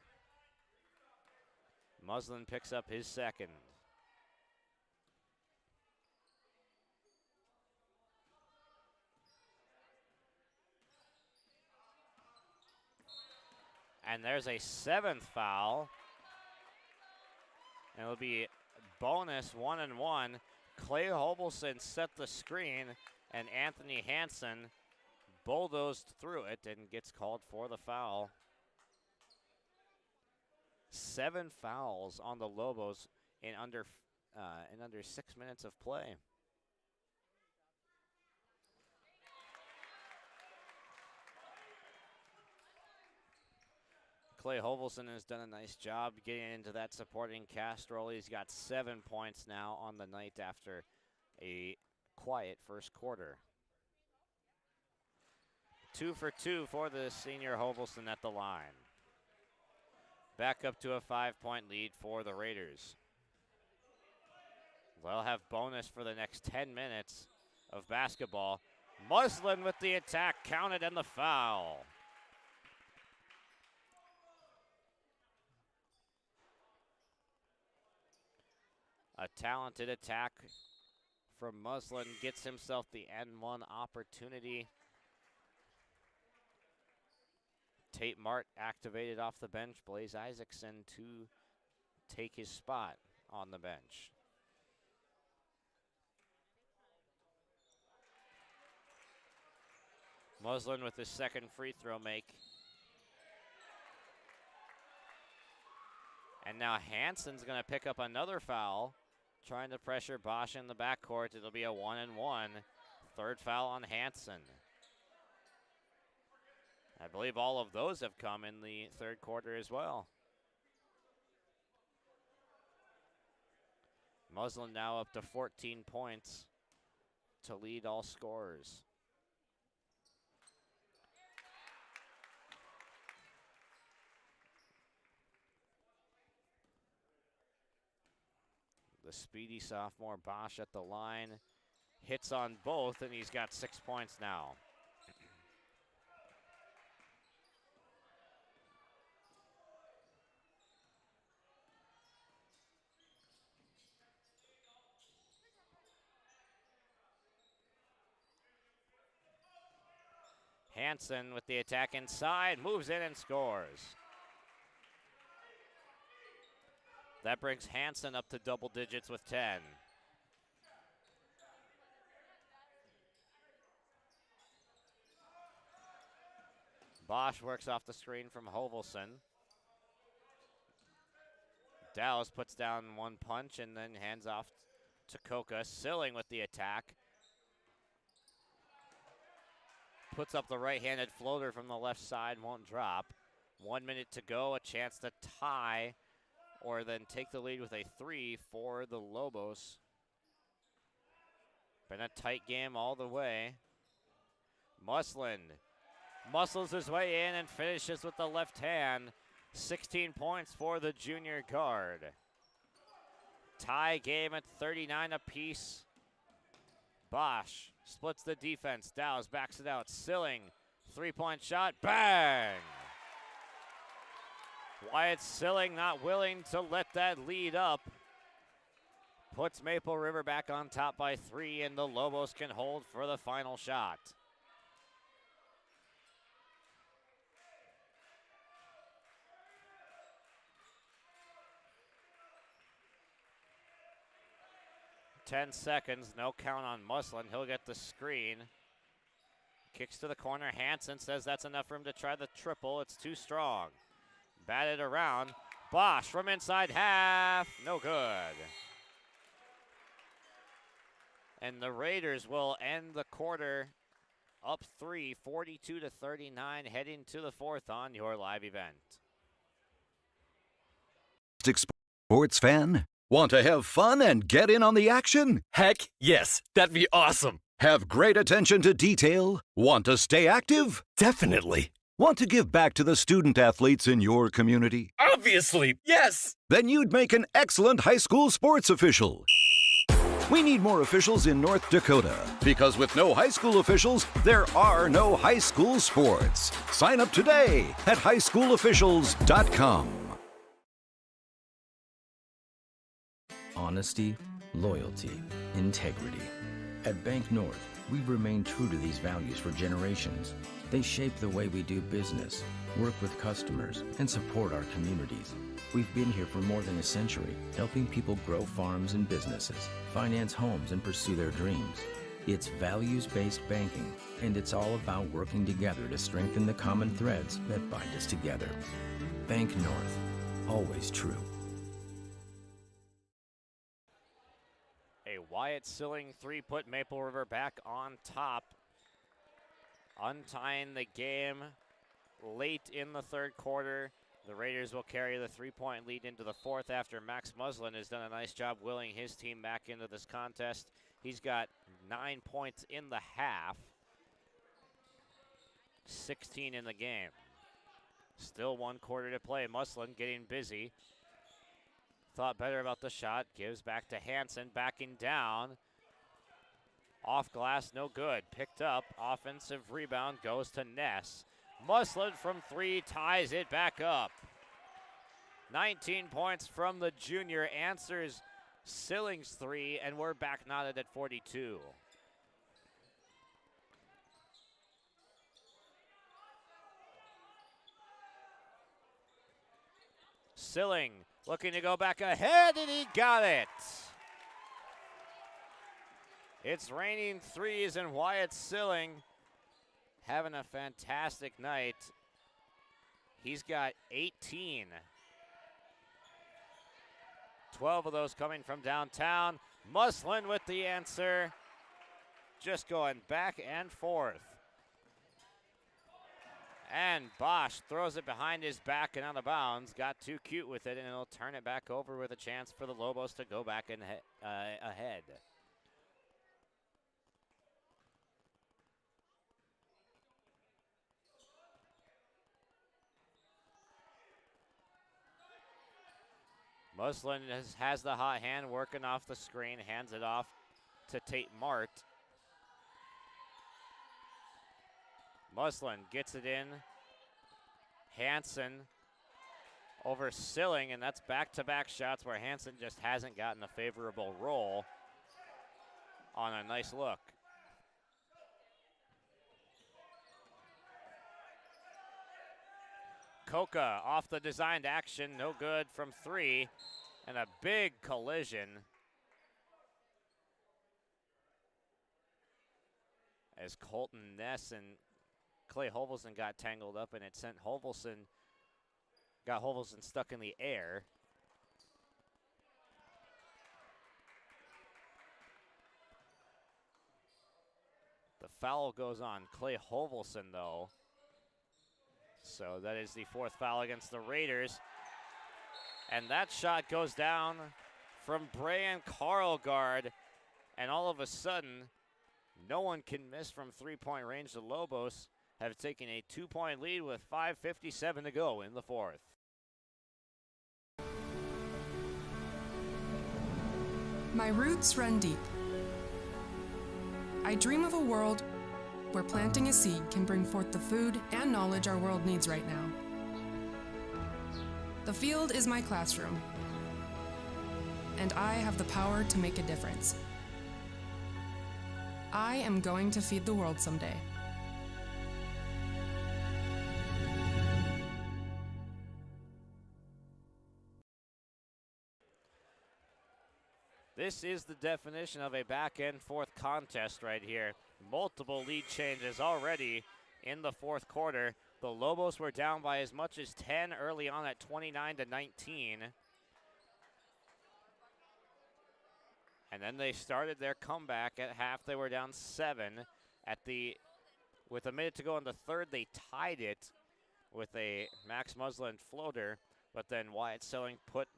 Muslin picks up his 2nd. And there's a 7th foul. And it'll be bonus 1-and-1. Clay Hovelson set the screen, and Anthony Hansen bulldozed through it and gets called for the foul. 7 fouls on the Lobos in under 6 minutes of play. Clay Hovelson has done a nice job getting into that supporting cast role. He's got 7 points now on the night after a quiet first quarter. 2 for 2 for the senior Hovelson at the line. Back up to a 5-point lead for the Raiders. They'll have bonus for the next 10 minutes of basketball. Muslin with the attack, counted, and the foul. A talented attack from Muslin gets himself the N1 opportunity. Tate Mart activated off the bench. Blaze Isaacson to take his spot on the bench. Muslin with his 2nd free throw make. And now Hansen's going to pick up another foul, trying to pressure Bosch in the backcourt. It'll be a 1-and-1. 3rd foul on Hansen. I believe all of those have come in the 3rd quarter as well. Muslin now up to 14 points to lead all scorers. The speedy sophomore Bosch at the line hits on both, and he's got 6 points now. Hansen with the attack inside, moves in and scores. That brings Hansen up to double digits with 10. Bosch works off the screen from Hovelson. Dallas puts down one punch and then hands off to Koka. Silling with the attack. Puts up the right-handed floater from the left side, won't drop. 1 minute to go, a chance to tie or then take the lead with a 3 for the Lobos. Been a tight game all the way. Muslin muscles his way in and finishes with the left hand. 16 points for the junior guard. Tie game at 39 apiece. Bosch splits the defense. Dow's backs it out. Silling, three-point shot, bang! Wyatt Silling not willing to let that lead up. Puts Maple River back on top by 3, and the Lobos can hold for the final shot. Ten seconds, no count on Muslin. He'll get the screen. Kicks to the corner. Hansen says that's enough for him to try the triple. It's too strong. Batted around. Bosch from inside half. No good. And the Raiders will end the quarter up 3, 42-39, heading to the fourth on your live event. Sports fan? Want to have fun and get in on the action? Heck, yes. That'd be awesome. Have great attention to detail? Want to stay active? Definitely. Want to give back to the student athletes in your community? Obviously, yes. Then you'd make an excellent high school sports official. We need more officials in North Dakota, because with no high school officials, there are no high school sports. Sign up today at highschoolofficials.com. Honesty, loyalty, integrity. At Bank North, we've remained true to these values for generations. They shape the way we do business, work with customers, and support our communities. We've been here for more than a century, helping people grow farms and businesses, finance homes, and pursue their dreams. It's values-based banking, and it's all about working together to strengthen the common threads that bind us together. Bank North, always true. A Wyatt Silling 3 put Maple River back on top, untying the game late in the third quarter. The Raiders will carry the 3-point lead into the fourth after Max Muslin has done a nice job willing his team back into this contest. He's got 9 points in the half, 16 in the game. Still 1 quarter to play. Muslin getting busy. Thought better about the shot, gives back to Hansen, backing down. Off glass, no good. Picked up, offensive rebound goes to Ness. Muslin from 3 ties it back up. 19 points from the junior, answers Silling's 3, and we're back knotted at 42. Silling looking to go back ahead, and he got it. It's raining threes, and Wyatt Silling having a fantastic night. He's got 18. 12 of those coming from downtown. Muslin with the answer. Just going back and forth. And Bosch throws it behind his back and out of bounds. Got too cute with it, and he'll turn it back over with a chance for the Lobos to go back in ahead. Muslin has the hot hand working off the screen, hands it off to Tate Mart. Muslin gets it in. Hansen over Silling, and that's back-to-back shots where Hansen just hasn't gotten a favorable roll on a nice look. Coca off the designed action, no good from 3, and a big collision as Colton Ness and Clay Hovelson got tangled up, and it sent got Hovelson stuck in the air. The foul goes on Clay Hovelson, though. So that is the 4th foul against the Raiders. And that shot goes down from Brian Carlgard. And all of a sudden, no one can miss from 3-point range. The Lobos have taken a 2-point lead with 5:57 to go in the 4th. My roots run deep. I dream of a world where planting a seed can bring forth the food and knowledge our world needs right now. The field is my classroom, and I have the power to make a difference. I am going to feed the world someday. This is the definition of a back-and forth contest right here. Multiple lead changes already in the 4th quarter. The Lobos were down by as much as 10 early on at 29-19. And then they started their comeback at half. They were down 7 with a minute to go in the 3rd. They tied it with a Max Muslin floater, but then Wyatt Silling put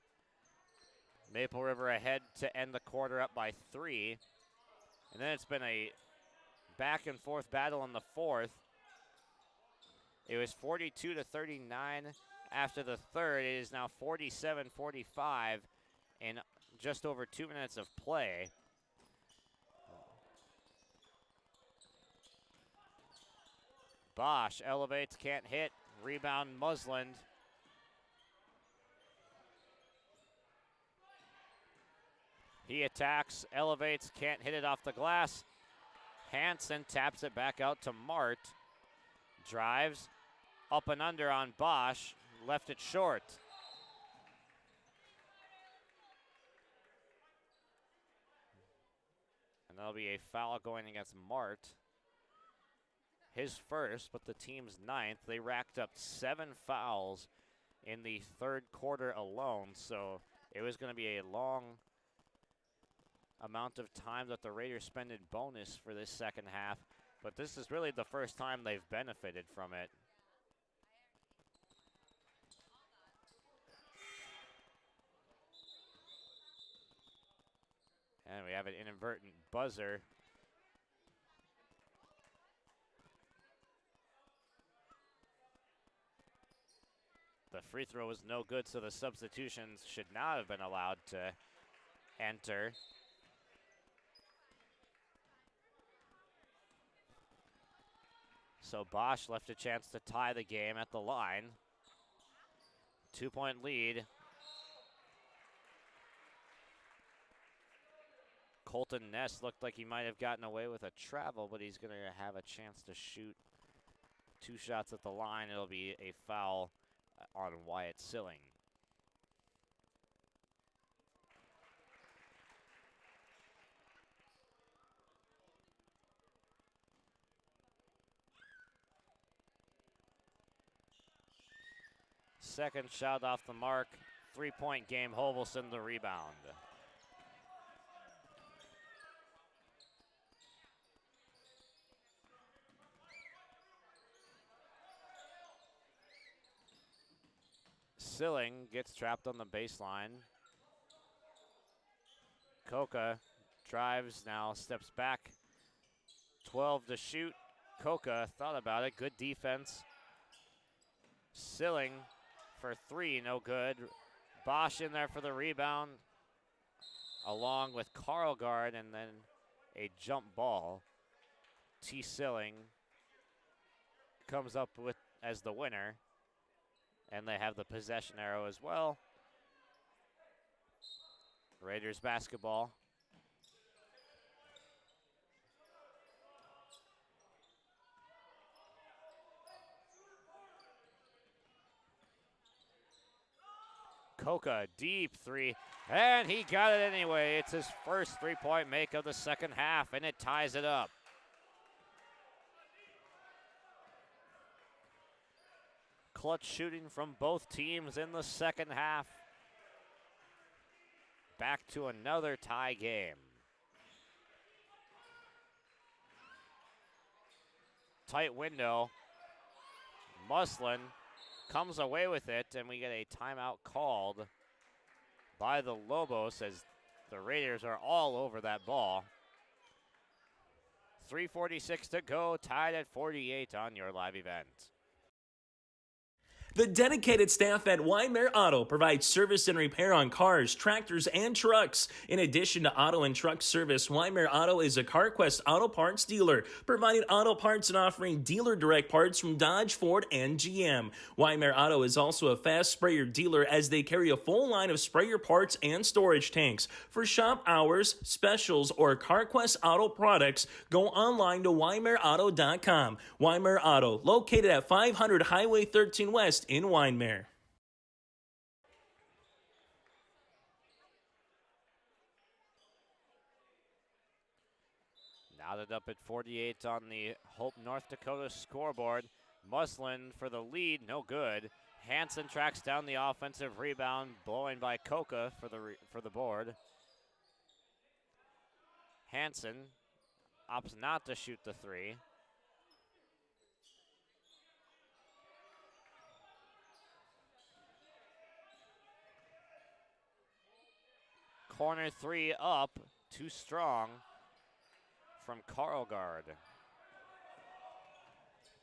Maple River ahead to end the quarter up by 3. And then it's been a back and forth battle in the 4th. It was 42-39 after the 3rd. It is now 47-45 in just over 2 minutes of play. Bosch elevates, can't hit. Rebound Muslin. He attacks, elevates, can't hit it off the glass. Hansen taps it back out to Mart. Drives, up and under on Bosch, left it short. And that'll be a foul going against Mart. His first, but the team's 9th. They racked up 7 fouls in the 3rd quarter alone, so it was going to be a long amount of time that the Raiders spend in bonus for this 2nd half, but this is really the first time they've benefited from it. And we have an inadvertent buzzer. The free throw was no good, so the substitutions should not have been allowed to enter. So Bosch left a chance to tie the game at the line. 2-point lead. Colton Ness looked like he might have gotten away with a travel, but he's going to have a chance to shoot 2 shots at the line. It'll be a foul on Wyatt Silling. Second shot off the mark. 3-point game. Hovelson the rebound. Silling gets trapped on the baseline. Coca drives, now steps back. 12 to shoot. Coca thought about it. Good defense. Silling for 3, no good. Bosch in there for the rebound, along with Carlgard, and then a jump ball. T. Silling comes up with as the winner, and they have the possession arrow as well. Raiders basketball. Coca, deep three, and he got it anyway. It's his first three-point make of the second half, and it ties it up. Clutch shooting from both teams in the second half. Back to another tie game. Tight window. Muslin comes away with it, and we get a timeout called by the Lobos as the Raiders are all over that ball. 3:46 to go, tied at 48 on your live event. The dedicated staff at Weimar Auto provides service and repair on cars, tractors, and trucks. In addition to auto and truck service, Weimar Auto is a CarQuest auto parts dealer, providing auto parts and offering dealer direct parts from Dodge, Ford, and GM. Weimar Auto is also a fast sprayer dealer as they carry a full line of sprayer parts and storage tanks. For shop hours, specials, or CarQuest auto products, go online to WeimarAuto.com. Weimar Auto, located at 500 Highway 13 West in Weimar. Knotted up at 48 on the Hope North Dakota scoreboard. Muslin for the lead, no good. Hansen tracks down the offensive rebound, blowing by Coca for the board. Hansen opts not to shoot the three. Corner three up, too strong from Karlgaard.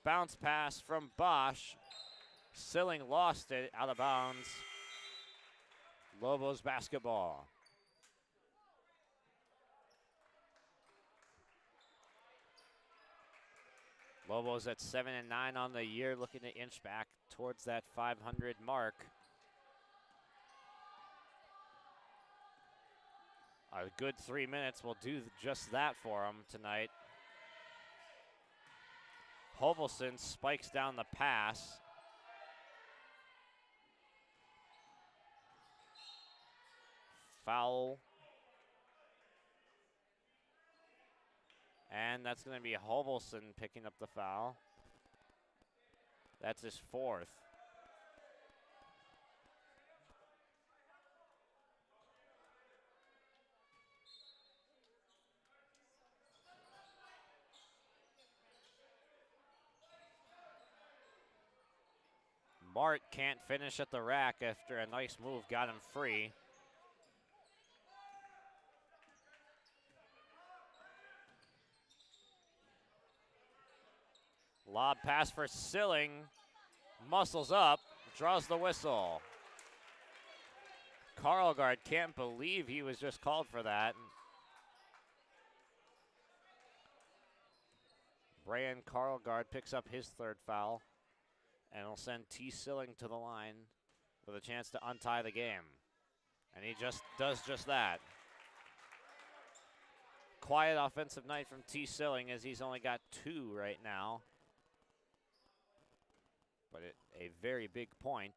Bounce pass from Bosch. Silling lost it, out of bounds. Lobos basketball. Lobos at 7-9 on the year, looking to inch back towards that 500 mark. A good 3 minutes will do just that for them tonight. Hovelson spikes down the pass. Foul. And that's going to be Hovelson picking up the foul. That's his fourth. Mart can't finish at the rack after a nice move got him free. Lob pass for Silling. Muscles up, draws the whistle. Karlgaard can't believe he was just called for that. Brian Karlgaard picks up his third foul. And will send T. Silling to the line with a chance to untie the game. And he just does just that. Quiet offensive night from T. Silling as he's only got 2 right now. But a very big point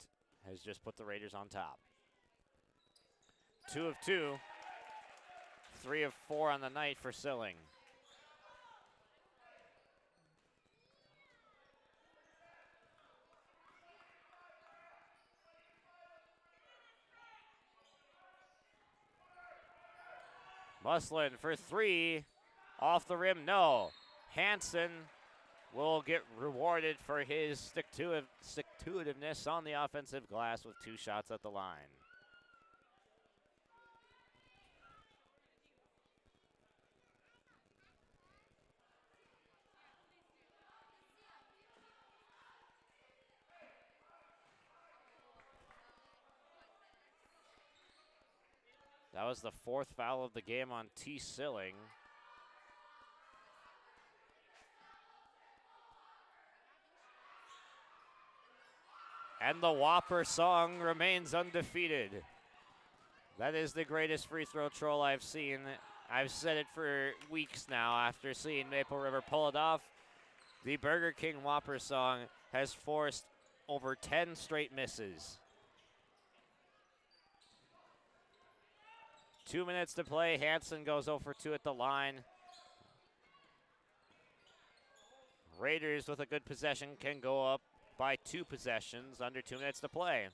has just put the Raiders on top. 2 of 2. 3 of 4 on the night for Silling. Muslin for 3, off the rim, no. Hansen will get rewarded for his stick-to-itiveness on the offensive glass with 2 shots at the line. That was the 4th foul of the game on T. Silling. And the Whopper song remains undefeated. That is the greatest free throw troll I've seen. I've said it for weeks now after seeing Maple River pull it off. The Burger King Whopper song has forced over 10 straight misses. 2 minutes to play. Hansen goes 0 for 2 at the line. Raiders with a good possession can go up by 2 possessions, under 2 minutes to play.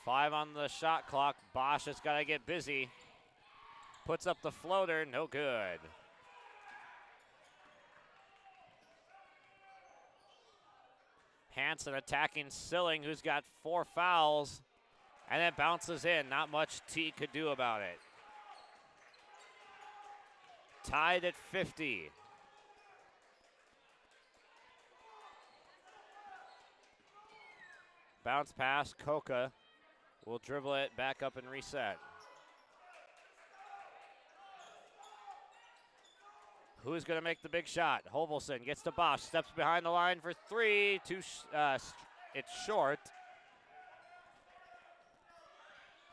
Five on the shot clock. Bosch has got to get busy. Puts up the floater, no good. Hansen attacking Silling, who's got 4 fouls, and it bounces in. Not much T could do about it. Tied at 50. Bounce pass, Coca will dribble it back up and reset. Who's going to make the big shot? Hovelson gets to Bosch, steps behind the line for 3. It's short.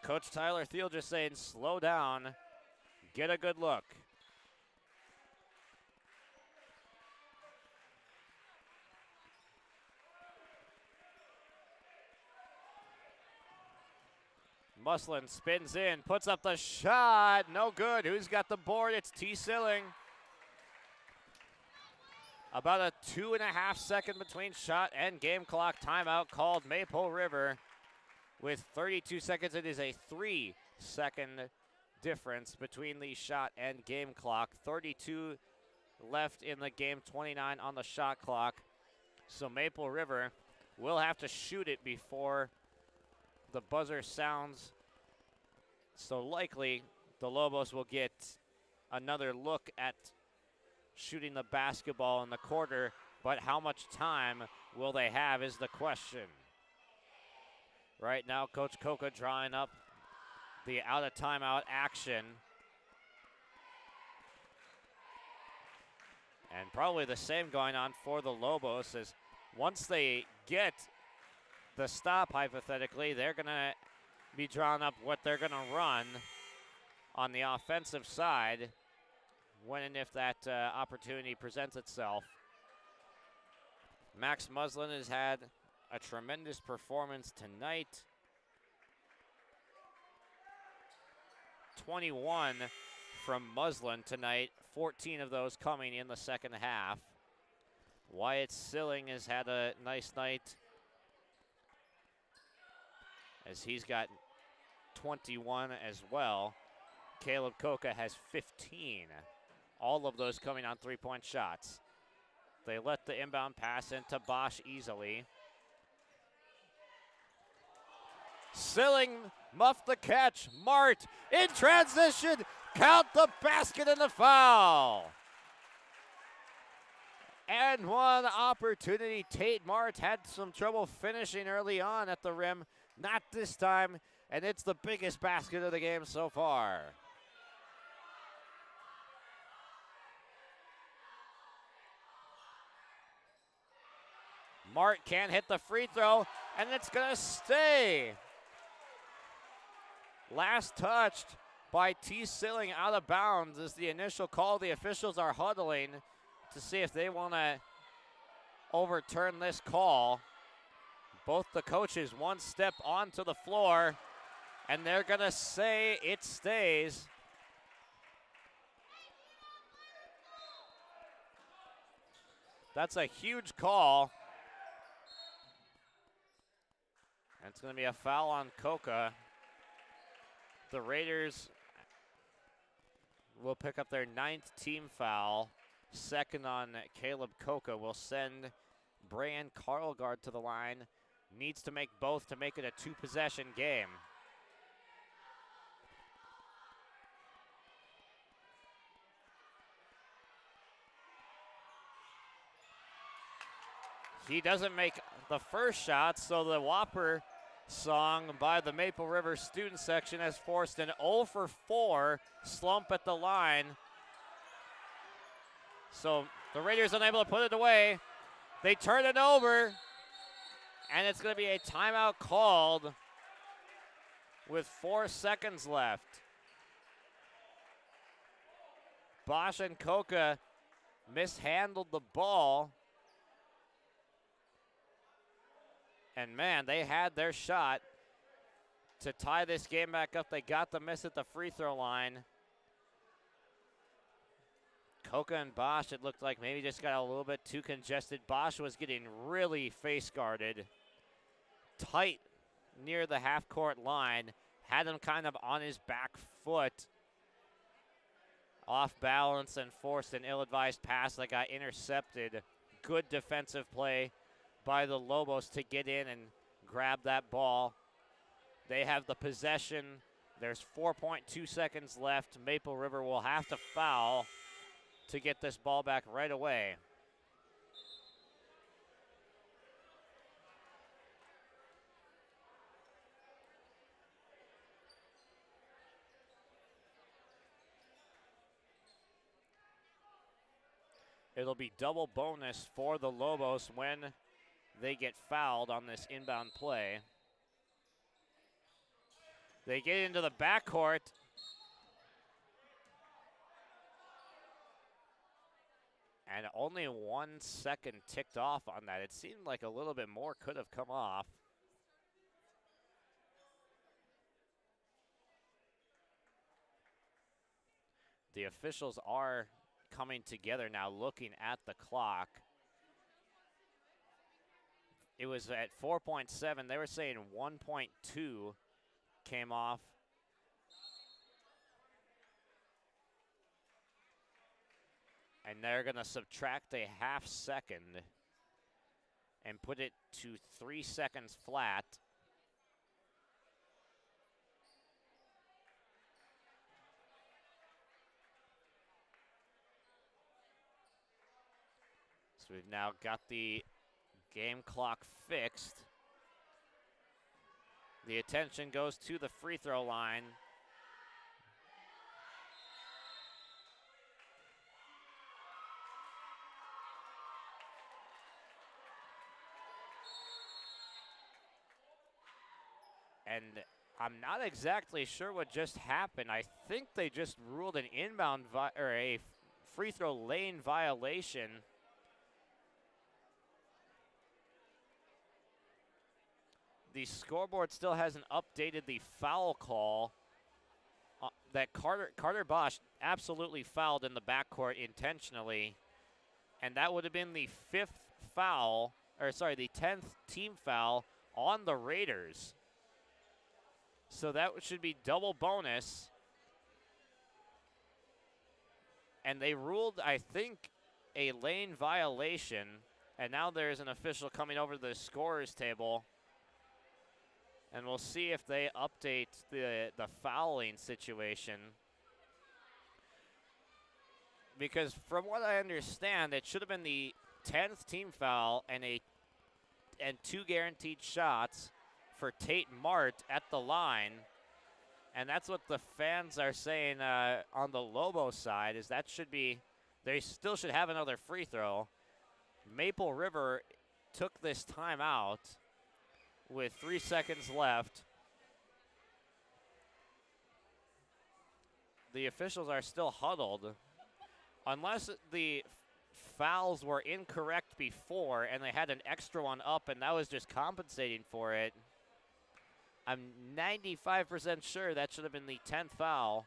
Coach Tyler Thiel just saying, slow down, get a good look. Muslin spins in, puts up the shot, no good. Who's got the board? It's T. Silling. About a 2.5 second between shot and game clock. Timeout called Maple River. With 32 seconds, it is a 3-second difference between the shot and game clock. 32 left in the game, 29 on the shot clock. So Maple River will have to shoot it before the buzzer sounds. So likely the Lobos will get another look at shooting the basketball in the quarter, but how much time will they have is the question. Right now, Coach Coca drawing up the out of timeout action. And probably the same going on for the Lobos, as once they get the stop, hypothetically, they're going to be drawing up what they're going to run on the offensive side when and if that opportunity presents itself. Max Muslin has had a tremendous performance tonight. 21 from Muslin tonight, 14 of those coming in the second half. Wyatt Silling has had a nice night, as he's got 21 as well. Caleb Coca has 15. All of those coming on three-point shots. They let the inbound pass into Bosch easily. Silling muffed the catch. Mart in transition. Count the basket and the foul. And one opportunity. Tate Mart had some trouble finishing early on at the rim. Not this time. And it's the biggest basket of the game so far. Mart can't hit the free throw, and it's going to stay. Last touched by T. Silling out of bounds is the initial call. The officials are huddling to see if they want to overturn this call. Both the coaches one step onto the floor, and they're going to say it stays. That's a huge call. And it's going to be a foul on Coca. The Raiders will pick up their 9th team foul. Second on Caleb Coca will send Brian Carlgard to the line. Needs to make both to make it a 2-possession game. He doesn't make the first shot, so the Whopper song by the Maple River student section has forced an 0 for 4 slump at the line. So the Raiders unable to put it away. They turn it over, and it's going to be a timeout called with 4 seconds left. Bosch and Coca mishandled the ball. And, man, they had their shot to tie this game back up. They got the miss at the free throw line. Coca and Bosch, it looked like maybe just got a little bit too congested. Bosch was getting really face guarded, tight near the half-court line, had him kind of on his back foot, off balance and forced an ill-advised pass that got intercepted. Good defensive play by the Lobos to get in and grab that ball. They have the possession. There's 4.2 seconds left. Maple River will have to foul to get this ball back right away. It'll be double bonus for the Lobos when they get fouled on this inbound play. They get into the backcourt. And only 1 second ticked off on that. It seemed like a little bit more could have come off. The officials are coming together now, looking at the clock. It was at 4.7. They were saying 1.2 came off. And they're going to subtract a half second and put it to 3 seconds flat. So we've now got the game clock fixed. The attention goes to the free throw line. And I'm not exactly sure what just happened. I think they just ruled an inbound or a free throw lane violation. The scoreboard still hasn't updated the foul call that Carter Bosch absolutely fouled in the backcourt intentionally. And that would have been the 10th team foul on the Raiders. So that should be double bonus. And they ruled, I think, a lane violation. And now there's an official coming over to the scorer's table. And we'll see if they update the fouling situation. Because from what I understand, it should have been the 10th team foul and 2 guaranteed shots for Tate Mart at the line. And that's what the fans are saying on the Lobo side, is that should be, they still should have another free throw. Maple River took this timeout with 3 seconds left. The officials are still huddled. Unless the fouls were incorrect before and they had an extra one up and that was just compensating for it, I'm 95% sure that should have been the 10th foul.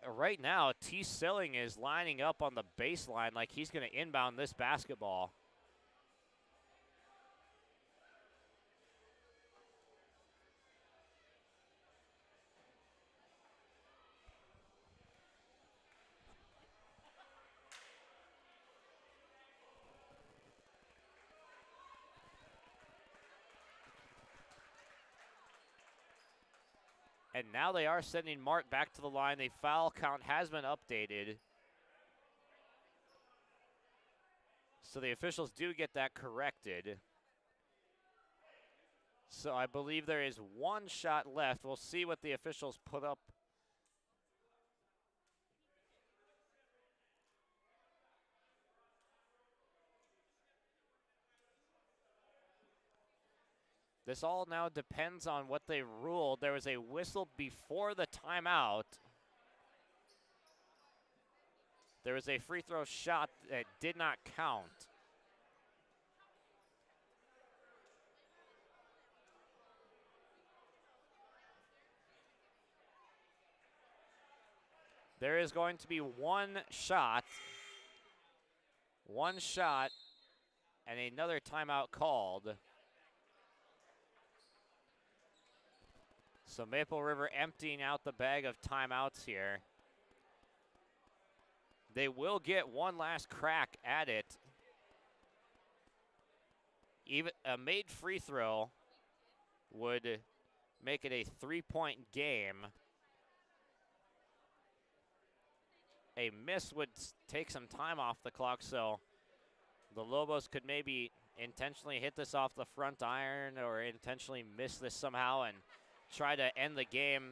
Right now, T. Silling is lining up on the baseline like he's going to inbound this basketball. And now they are sending Mart back to the line. The foul count has been updated. So the officials do get that corrected. So I believe there is 1 shot left. We'll see what the officials put up. This all now depends on what they ruled. There was a whistle before the timeout. There was a free throw shot that did not count. There is going to be one shot, and another timeout called. So Maple River emptying out the bag of timeouts here. They will get one last crack at it. Even a made free throw would make it a 3-point game. A miss would take some time off the clock, so the Lobos could maybe intentionally hit this off the front iron or intentionally miss this somehow and try to end the game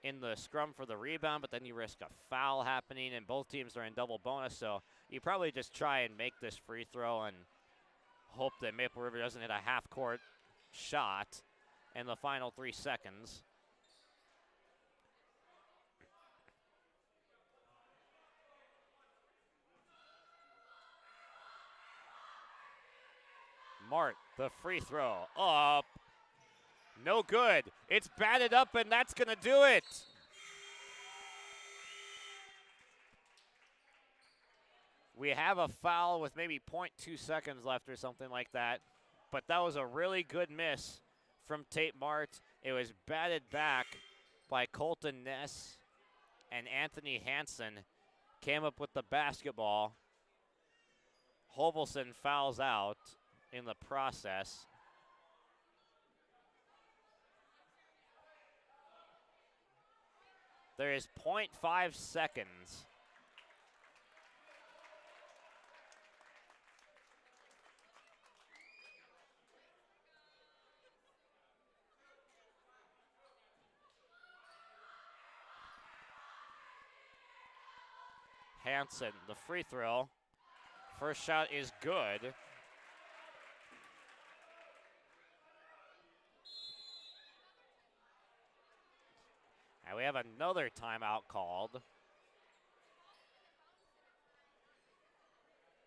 in the scrum for the rebound, but then you risk a foul happening, and both teams are in double bonus, so you probably just try and make this free throw and hope that Maple River doesn't hit a half-court shot in the final 3 seconds. Mart, the free throw, up. No good. It's batted up, and that's going to do it. We have a foul with maybe 0.2 seconds left or something like that, but that was a really good miss from Tate Mart. It was batted back by Colton Ness, and Anthony Hansen came up with the basketball. Hovelson fouls out in the process. There is 0.5 seconds. Hansen, the free throw. First shot is good. And we have another timeout called.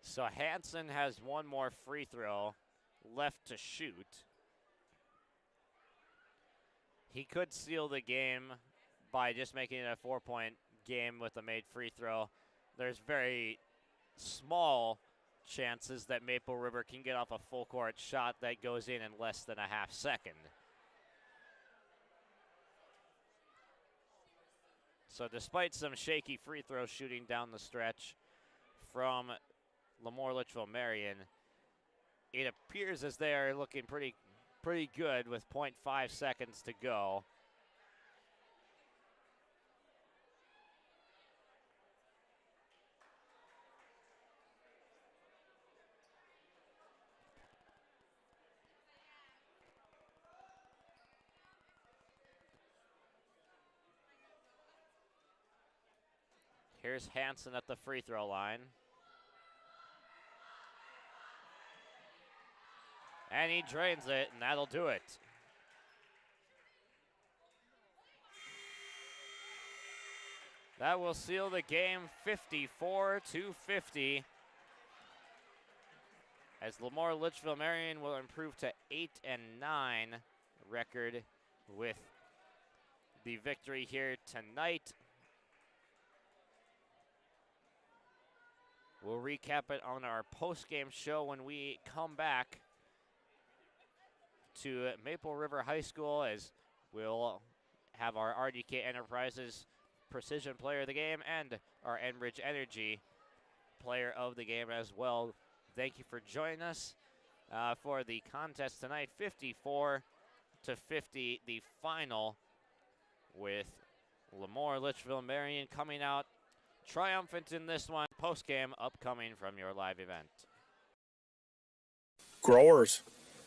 So Hansen has one more free throw left to shoot. He could seal the game by just making it a 4-point game with a made free throw. There's very small chances that Maple River can get off a full court shot that goes in less than a half second. So despite some shaky free throw shooting down the stretch from LaMoure Litchville-Marion, it appears as they are looking pretty good with 0.5 seconds to go. Here's Hansen at the free throw line. And he drains it, and that'll do it. That will seal the game 54-50. As LaMoure Litchville-Marion will improve to 8-9 record with the victory here tonight. We'll recap it on our post-game show when we come back to Maple River High School, as we'll have our RDK Enterprises Precision Player of the Game and our Enbridge Energy Player of the Game as well. Thank you for joining us for the contest tonight. 54-50, the final, with LaMoure Litchville-Marion coming out triumphant in this one. Post-game upcoming from your live event. Growers,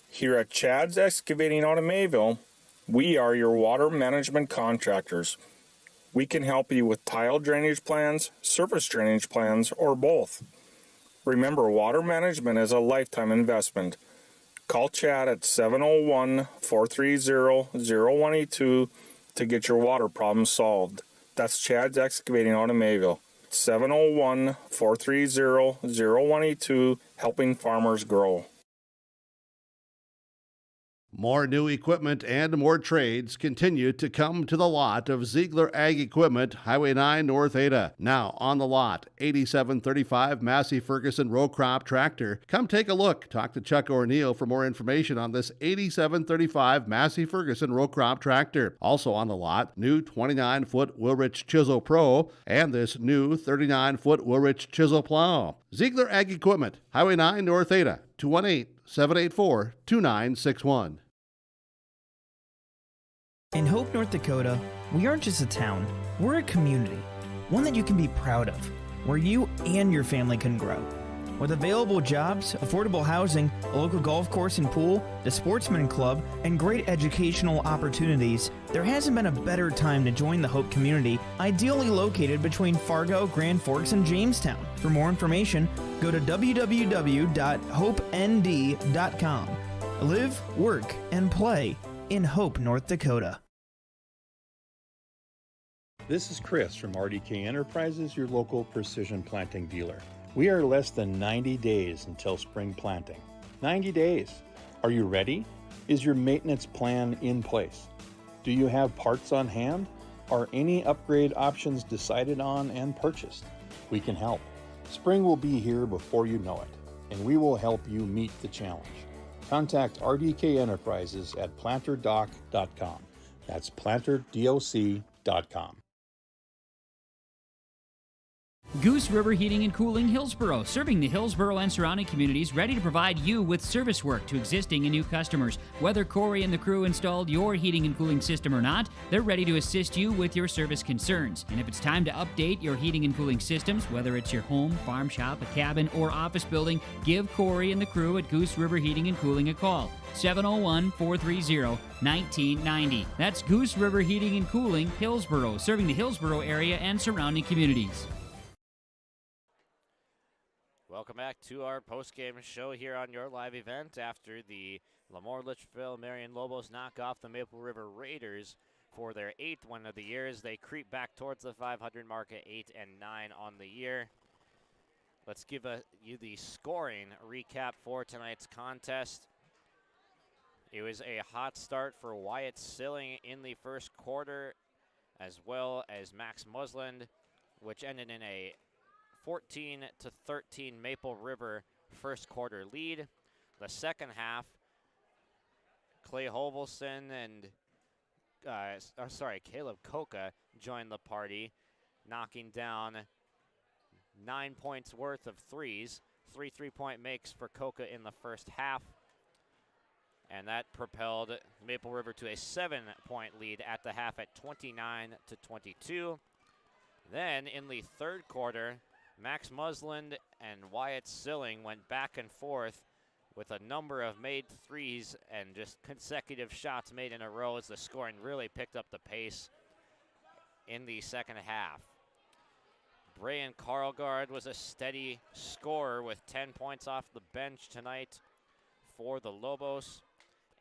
here at Chad's Excavating out of Mayville, we are your water management contractors. We can help you with tile drainage plans, surface drainage plans, or both. Remember, water management is a lifetime investment. Call Chad at 701-430-0182 to get your water problem solved. That's Chad's Excavating out of Mayville. 701-430-0182, helping farmers grow. More new equipment and more trades continue to come to the lot of Ziegler Ag Equipment, Highway 9 North Ada. Now on the lot, 8735 Massey Ferguson row crop tractor. Come take a look. Talk to Chuck O'Neill for more information on this 8735 Massey Ferguson row crop tractor. Also on the lot, new 29-foot Wilrich Chisel Pro and this new 39-foot Wilrich Chisel Plow. Ziegler Ag Equipment, Highway 9 North Ada, 218-784-2961. In Hope, North Dakota, we aren't just a town, we're a community, one that you can be proud of, where you and your family can grow. With available jobs, affordable housing, a local golf course and pool, the Sportsman Club, and great educational opportunities, there hasn't been a better time to join the Hope community, ideally located between Fargo, Grand Forks, and Jamestown. For more information, go to www.hopend.com. Live, work, and play in Hope, North Dakota. This is Chris from RDK Enterprises, your local precision planting dealer. We are less than 90 days until spring planting. 90 days. Are you ready? Is your maintenance plan in place? Do you have parts on hand? Are any upgrade options decided on and purchased? We can help. Spring will be here before you know it, and we will help you meet the challenge. Contact RDK Enterprises at planterdoc.com. That's planterdoc.com. Goose River Heating and Cooling, Hillsboro, serving the Hillsboro and surrounding communities, ready to provide you with service work to existing and new customers. Whether Corey and the crew installed your heating and cooling system or not, they're ready to assist you with your service concerns. And if it's time to update your heating and cooling systems, whether it's your home, farm shop, a cabin, or office building, give Corey and the crew at Goose River Heating and Cooling a call. 701-430-1990. That's Goose River Heating and Cooling, Hillsboro, serving the Hillsboro area and surrounding communities. Welcome back to our post-game show here on your live event after the LaMoure Litchville-Marion Lobos knock off the Maple River Raiders for their 8th win of the year as they creep back towards the 500 mark at 8-9 on the year. Let's give you the scoring recap for tonight's contest. It was a hot start for Wyatt Silling in the first quarter, as well as Max Musland, which ended in a 14-13 Maple River first quarter lead. The second half, Clay Hovelson and Caleb Coca joined the party, knocking down 9 points worth of threes. 3 3-point makes for Coca in the first half. And that propelled Maple River to a 7-point lead at the half at 29-22. Then in the third quarter, Max Musland and Wyatt Silling went back and forth with a number of made threes and just consecutive shots made in a row as the scoring really picked up the pace in the second half. Brian Karlgaard was a steady scorer with 10 points off the bench tonight for the Lobos.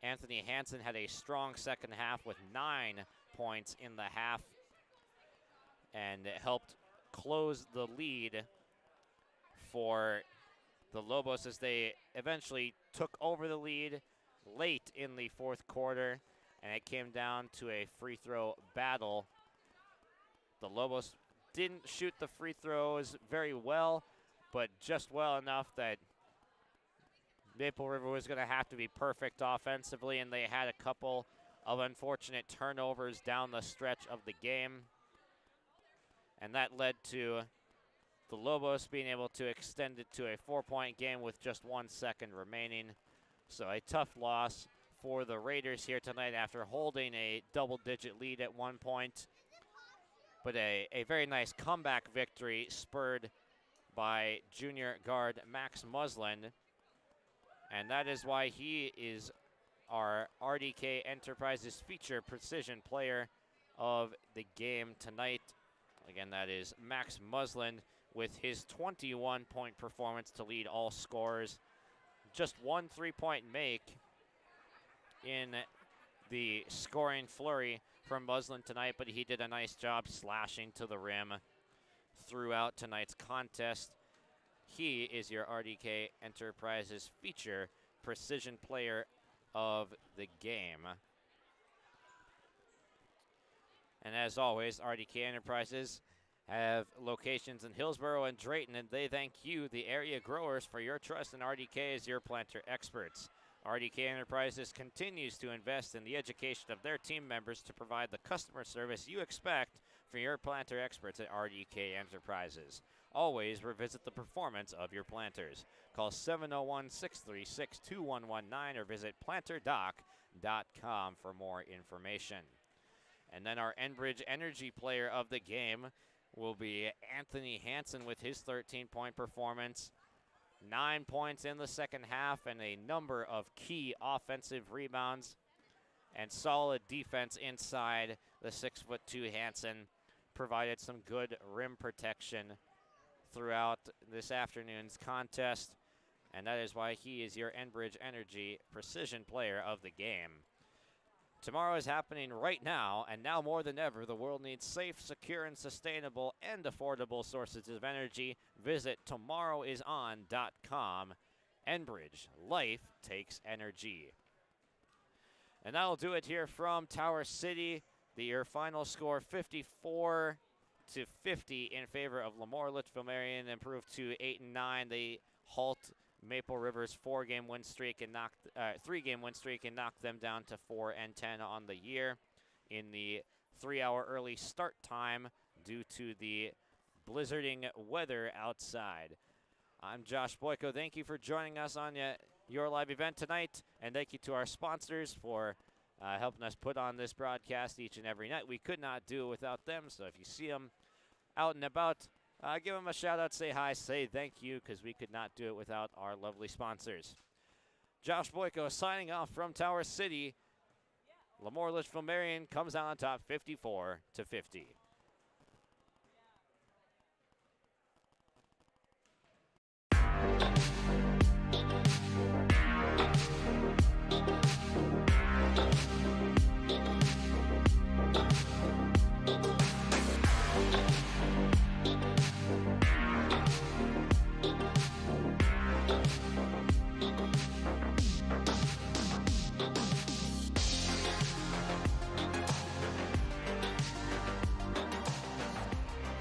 Anthony Hansen had a strong second half with 9 points in the half and helped close the lead for the Lobos as they eventually took over the lead late in the fourth quarter, and it came down to a free throw battle. The Lobos didn't shoot the free throws very well, but just well enough that Maple River was going to have to be perfect offensively, and they had a couple of unfortunate turnovers down the stretch of the game. And that led to the Lobos being able to extend it to a 4-point game with just 1 second remaining. So a tough loss for the Raiders here tonight after holding a double-digit lead at one point. But a very nice comeback victory spurred by junior guard Max Musland. And that is why he is our RDK Enterprises feature precision player of the game tonight. Again, that is Max Musland with his 21-point performance to lead all scorers. Just 1 3-point make in the scoring flurry from Musland tonight, but he did a nice job slashing to the rim. throughout tonight's contest. He is your RDK Enterprises feature precision player of the game. And as always, RDK Enterprises have locations in Hillsborough and Drayton, and they thank you, the area growers, for your trust in RDK as your planter experts. RDK Enterprises continues to invest in the education of their team members to provide the customer service you expect for your planter experts at RDK Enterprises. Always revisit the performance of your planters. Call 701-636-2119 or visit planterdoc.com for more information. And then our Enbridge Energy player of the game will be Anthony Hansen with his 13-point performance. 9 points in the second half and a number of key offensive rebounds and solid defense inside. The 6'2" Hansen provided some good rim protection throughout this afternoon's contest, and that is why he is your Enbridge Energy precision player of the game. Tomorrow is happening right now, and now more than ever, the world needs safe, secure, and sustainable and affordable sources of energy. Visit tomorrowison.com. Enbridge, life takes energy. And that'll do it here from Tower City. Your final score, 54-50 in favor of LaMoure. Litchville-Marion improved to 8-9. They halt Maple River's 3-game win streak and knocked them down to 4-10 on the year in the 3-hour early start time due to the blizzarding weather outside. I'm Josh Boyko. Thank you for joining us on your live event tonight, and thank you to our sponsors for helping us put on this broadcast each and every night. We could not do it without them, so if you see them out and about, give them a shout-out, say hi, say thank you, because we could not do it without our lovely sponsors. Josh Boyko signing off from Tower City. LaMoure Litchville-Marion comes out on top 54-50.